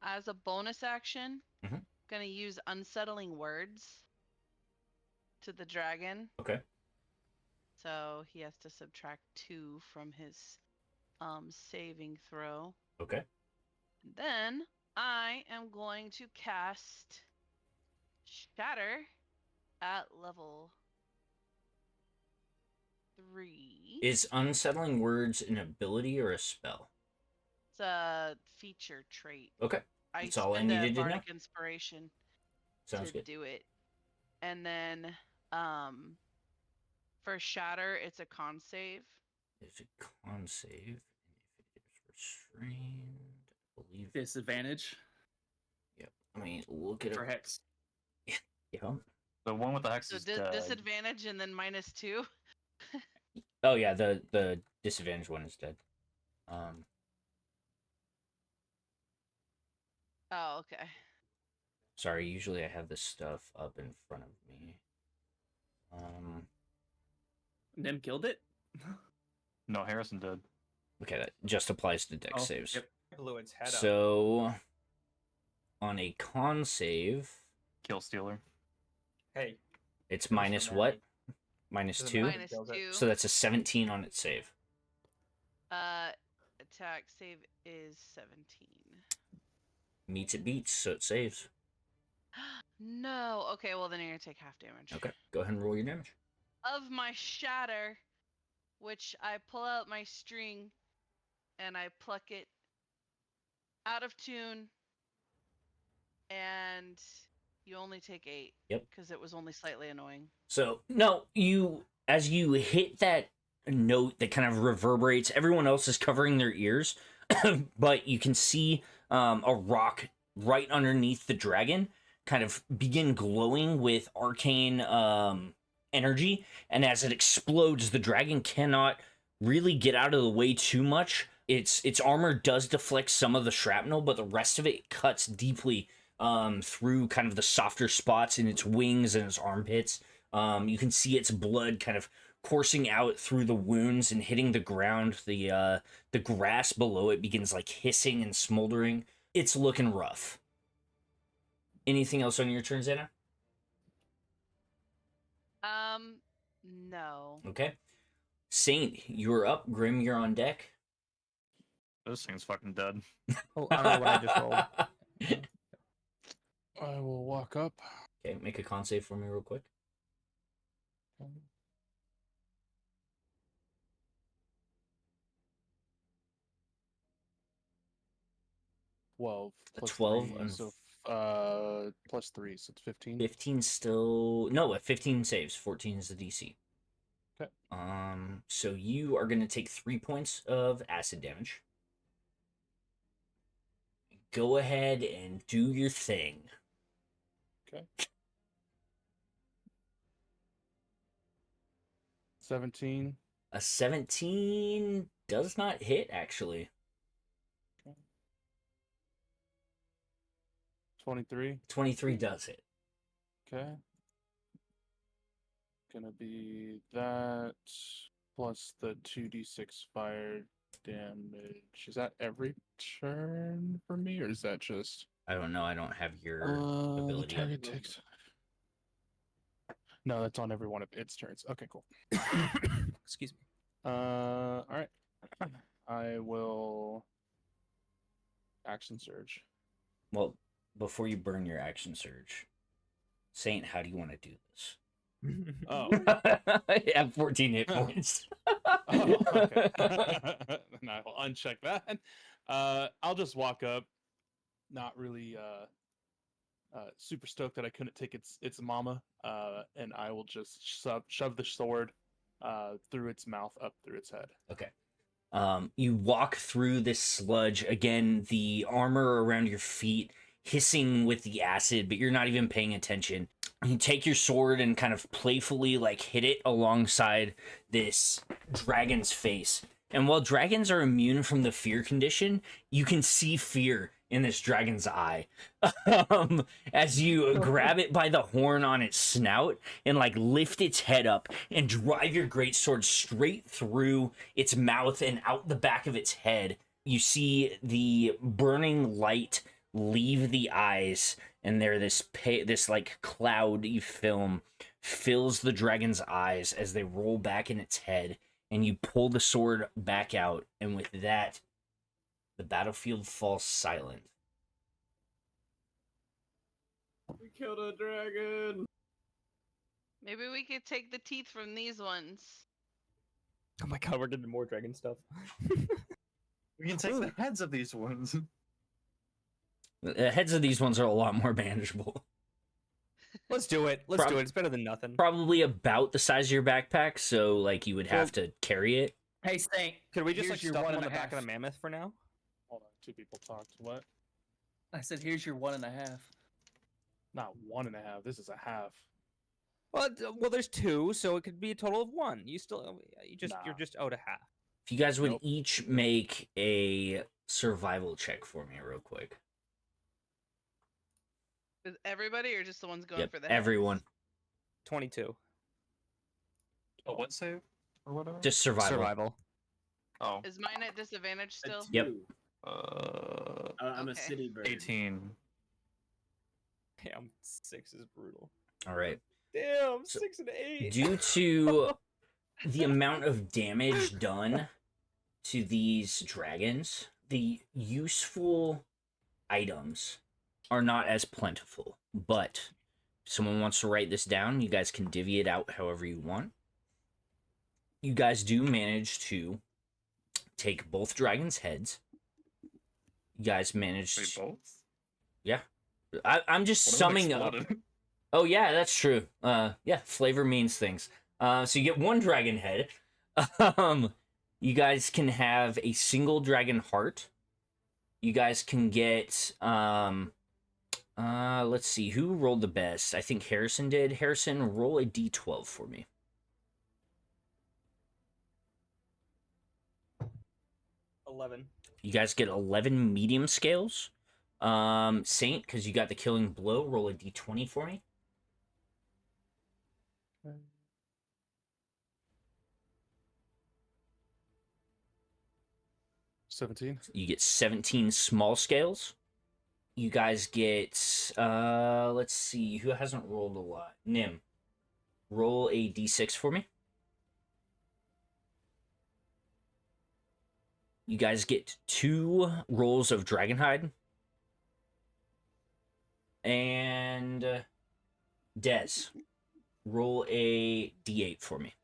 As a bonus action, Mhm. gonna use unsettling words to the dragon. Okay. So he has to subtract 2 from his saving throw. Okay. Then I am going to cast Shatter at level 3. Is unsettling words an ability or a spell? It's a feature trait. Okay. I That's all I spend a needed to know. bardic inspiration Sounds to good. do it. And then for Shatter, it's a con save. It's a con save. And if it is restrained, I believe. Disadvantage. Yep. I mean, look at For it. hex. Yeah. The one with the hex So is dead. disadvantage and then -2. Oh yeah, the disadvantage one is dead. Oh, okay. Sorry, usually I have this stuff up in front of me. Nim killed it? No, Hareson did. Okay, that just applies to dex Oh, saves. yep. Blew its head up. So on a con save, Kill Stealer. Hey, it's for minus Manny. what? Minus Doesn't 2? matter. -2. So that's a 17 on its save. Attack save is 17. Meets it beats, so it saves. No. Okay, well then you're gonna take half damage. Okay, go ahead and roll your damage. Of my shatter, which I pull out my string and I pluck it out of tune, and you only take 8. Yep. Because it was only slightly annoying. So no, as you hit that note that kind of reverberates, everyone else is covering their ears, but you can see a rock right underneath the dragon kind of begin glowing with arcane energy, and as it explodes, the dragon cannot really get out of the way too much. Its armor does deflect some of the shrapnel, but the rest of it cuts deeply through kind of the softer spots in its wings and its armpits. You can see its blood kind of coursing out through the wounds and hitting the ground. The grass below it begins like hissing and smoldering. It's looking rough. Anything else on your turn, Zannah? No. Okay. Saint, you're up. Grimm, you're on deck. This thing's fucking dead. Oh, I don't know what I just rolled. I will walk up. Okay, make a con save for me real quick. 12 plus 12 3, and so plus 3, so it's 15. 15 still... No, 15 saves. 14 is the DC. Okay. So you are going to take 3 points of acid damage. Go ahead and do your thing. Okay. 17. A 17 does not hit, actually. 23. 23 does it. Okay. Gonna be that plus the 2d6 fire damage. Is that every turn for me, or is that just? I don't know. I don't have your The ability. target takes. No, that's on every one of its turns. Okay, cool. Excuse me. All right. I will action surge. Well, before you burn your action surge, Saint, how do you want to do this? Oh. I have 14 hit points. Oh, okay. And I will uncheck that. I'll just walk up, not really super stoked that I couldn't take its mama, and I will just shove the sword through its mouth up through its head. Okay. You walk through this sludge. Again, the armor around your feet hissing with the acid, but you're not even paying attention. You take your sword and kind of playfully like hit it alongside this dragon's face. And while dragons are immune from the fear condition, you can see fear in this dragon's eye. As you grab it by the horn on its snout and like lift its head up and drive your greatsword straight through its mouth and out the back of its head. You see the burning light leave the eyes, and there this like cloudy film fills the dragon's eyes as they roll back in its head, and you pull the sword back out, and with that, the battlefield falls silent. We killed a dragon. Maybe we could take the teeth from these ones. Oh my god, we're getting more dragon stuff. We can take the heads of these ones. The heads of these ones are a lot more manageable. Let's do it. Let's do it. It's better than nothing. Probably about the size of your backpack, so like you would have to carry it. Hey, Stank. Could we just like here's your stuff one them on and the a back of half. the mammoth for now? Hold on, two people talked. What? I said, here's your 1.5. Not 1.5. This is a half. Well, there's 2, so it could be a total of 1. You're Nah. just out a half. If you guys would Nope. each make a survival check for me real quick. Is everybody or just the ones going Yep, for the heads? everyone. 22. A what save or whatever? Just survival. Survival. Oh. Is mine at disadvantage still? Yep. I'm a Okay. city bird. 18. Damn, 6 is brutal. All right. Damn, So, 6 and 8. Due to the amount of damage done to these dragons, the useful items are not as plentiful. But if someone wants to write this down, you guys can divvy it out however you want. You guys do manage to take both dragons' heads. You guys managed. Wait, both? Yeah, I'm just What if it summing up. exploded? Oh yeah, that's true. Yeah, flavor means things. So you get one dragon head. You guys can have a single dragon heart. You guys can get let's see, who rolled the best? I think Hareson did. Hareson, roll a d12 for me. 11. You guys get 11 medium scales. Saint, because you got the killing blow, roll a d20 for me. Okay. 17. You get 17 small scales. You guys get, let's see, who hasn't rolled a lot? Nim, roll a d6 for me. You guys get 2 rolls of Dragonhide. And Des, roll a d8 for me.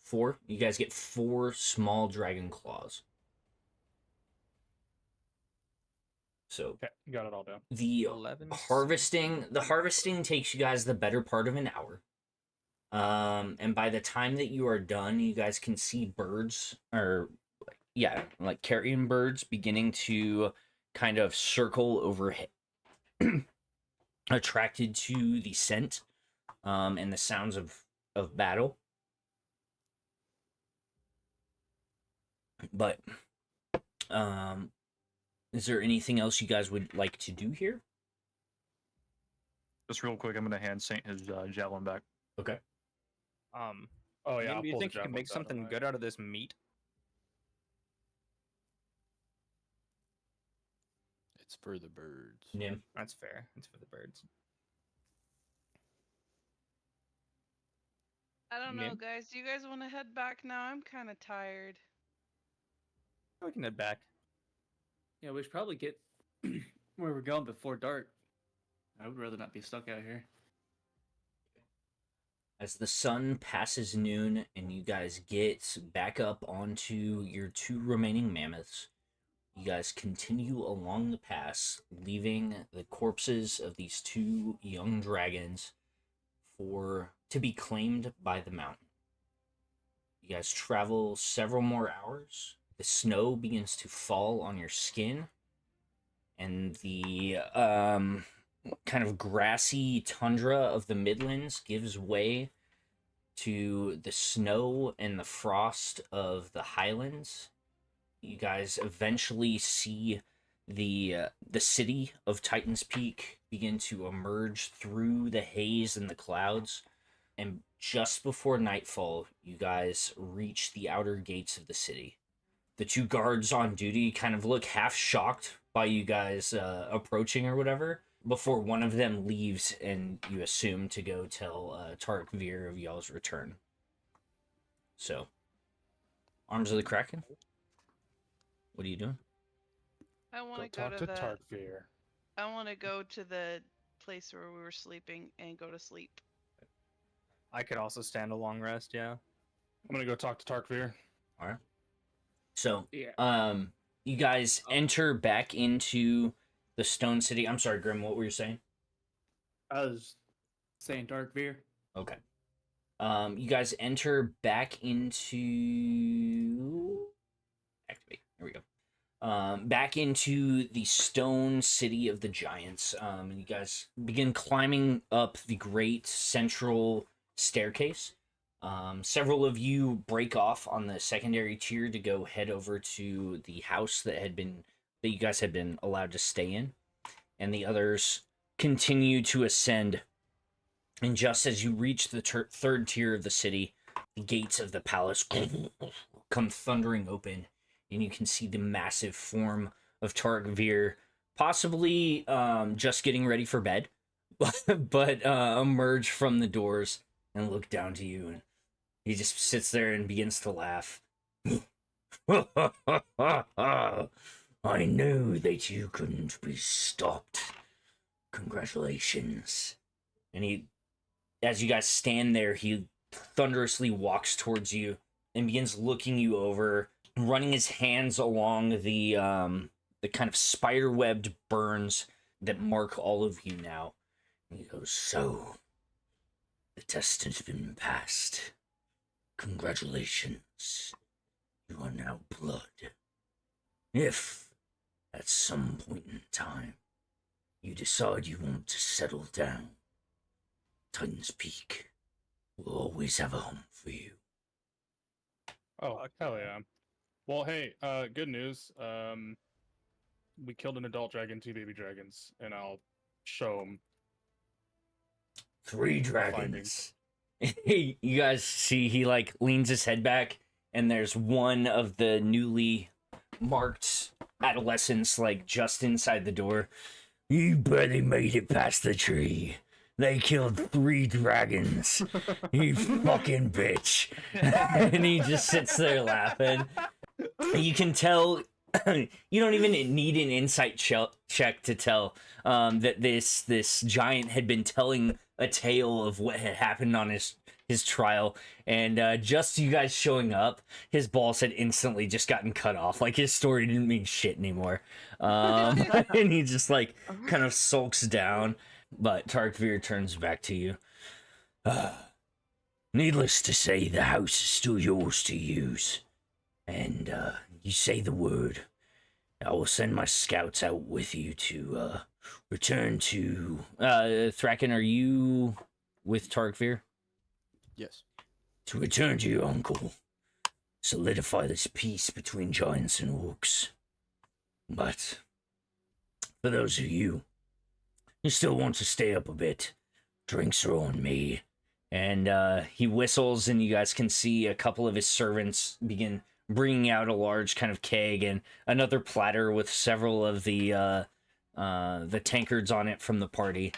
4. You guys get 4 small dragon claws. So Okay, got it all down. the 11. harvesting takes you guys the better part of an hour. And by the time that you are done, you guys can see birds, or yeah, like carrion birds beginning to kind of circle overhead, attracted to the scent and the sounds of battle. But Is there anything else you guys would like to do here? Just real quick, I'm gonna hand Saint his javelin back. Okay. Oh yeah. Nim, I'll do you pull the think you can make javelins out of something my- good out of this meat? It's for the birds. Nim. That's fair. It's for the birds. I don't know, Nim? guys. Do you guys want to head back now? I'm kind of tired. We can head back. Yeah, we should probably get where we're going before dark. I would rather not be stuck out here. As the sun passes noon and you guys get back up onto your 2 remaining mammoths, you guys continue along the pass, leaving the corpses of these 2 young dragons to be claimed by the mountain. You guys travel several more hours. The snow begins to fall on your skin, and the kind of grassy tundra of the Midlands gives way to the snow and the frost of the Highlands. You guys eventually see the city of Titan's Peak begin to emerge through the haze and the clouds, and just before nightfall, you guys reach the outer gates of the city. The 2 guards on duty kind of look half shocked by you guys approaching or whatever, before one of them leaves and you assume to go tell Tark Veer of y'all's return. So, Arms of the Kraken, what are you doing? I want Go to go talk to to the. Tarkveer. I want to go to the place where we were sleeping and go to sleep. I could also stand a long rest, yeah. I'm gonna go talk to Tarkveer. All right. So, Yeah. you guys enter back into the Stone City. I'm sorry, Grimm, what were you saying? I was saying Dark Veer. Okay. You guys enter back into... Activate. There we go. Back into the Stone City of the Giants. And you guys begin climbing up the great central staircase. Several of you break off on the secondary tier to go head over to the house that you guys had been allowed to stay in, and the others continue to ascend. And just as you reach the 3rd tier of the city, the gates of the palace come thundering open, and you can see the massive form of Tark Veer, possibly just getting ready for bed, but emerge from the doors and look down to you, and he just sits there and begins to laugh. I knew that you couldn't be stopped. Congratulations. And he, as you guys stand there, he thunderously walks towards you and begins looking you over, running his hands along the kind of spider-webbed burns that mark all of you now. And he goes, so, the test has been passed. Congratulations. You are now blood. If, at some point in time, you decide you want to settle down, Titan's Peak will always have a home for you. Oh, hell yeah. Well, hey, good news. We killed an adult dragon, 2 baby dragons, and I'll show them. 3 dragons. You guys see he like leans his head back, and there's one of the newly marked adolescents like just inside the door. You barely made it past the tree. They killed 3 dragons. You fucking bitch. And he just sits there laughing. You can tell, you don't even need an insight check to tell that this giant had been telling a tale of what had happened on his trial, and just you guys showing up, his balls had instantly just gotten cut off. Like, his story didn't mean shit anymore. And he just like kind of sulks down. But Tarkveer turns back to you. Needless to say, the house is still yours to use. And you say the word, I will send my scouts out with you to return to... Thracken, are you with Tarkveer? Yes. To return to your uncle. Solidify this peace between giants and orcs. But for those of you who still want to stay up a bit, drinks are on me. And he whistles, and you guys can see a couple of his servants begin bringing out a large kind of keg and another platter with several of the tankards on it from the party.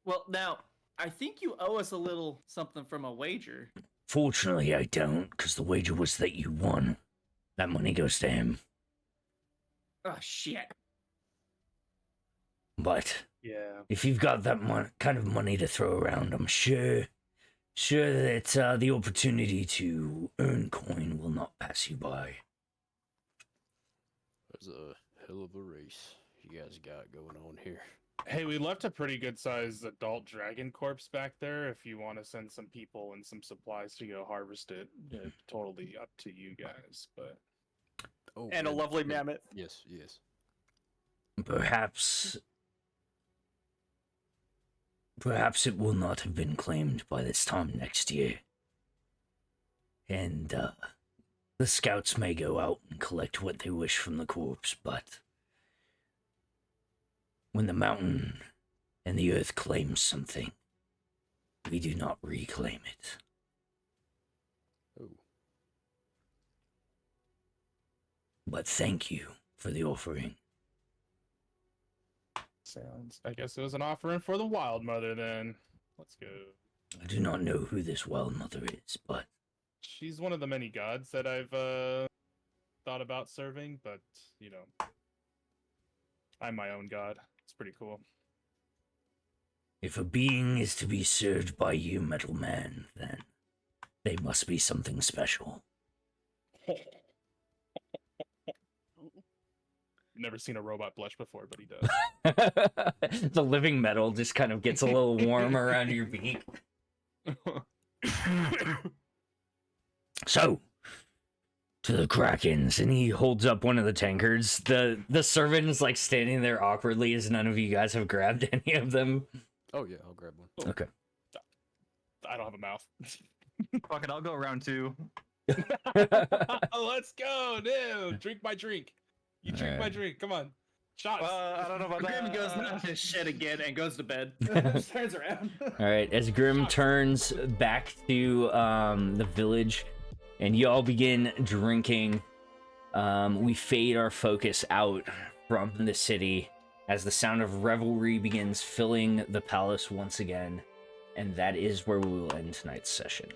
Well, now, I think you owe us a little something from a wager. Fortunately, I don't, because the wager was that you won. That money goes to him. Oh, shit. But Yeah. if you've got that kind of money to throw around, I'm sure that the opportunity to earn coin will not pass you by. That's a hell of a race you guys got going on here. Hey, we left a pretty good sized adult dragon corpse back there. If you want to send some people and some supplies to go harvest it, totally up to you guys. But and a lovely mammoth. Yes, yes. Perhaps it will not have been claimed by this time next year. And the scouts may go out and collect what they wish from the corpse, but when the mountain and the earth claims something, we do not reclaim it. Oh. But thank you for the offering. sounds. I guess it was an offering for the Wild Mother then. Let's go. I do not know who this Wild Mother is, but She's one of the many gods that I've thought about serving, but you know, I'm my own god. It's pretty cool. if a being is to be served by you, Metal Man, then they must be something special. Never seen a robot blush before, but he does. The living metal just kind of gets a little warm around your beak. So, to the Krakens, and he holds up one of the tankards. The servant is like standing there awkwardly as none of you guys have grabbed any of them. Oh yeah, I'll grab one. Okay. I don't have a mouth. Fuck it, I'll go around too. Let's go. No, drink my drink. You drink my drink. Come on. Shots. I don't know about Grimm that. goes not his shit again and goes to bed. Just turns around. All right, as Grimm turns back to the village, and y'all begin drinking, we fade our focus out from the city as the sound of revelry begins filling the palace once again, and that is where we will end tonight's session.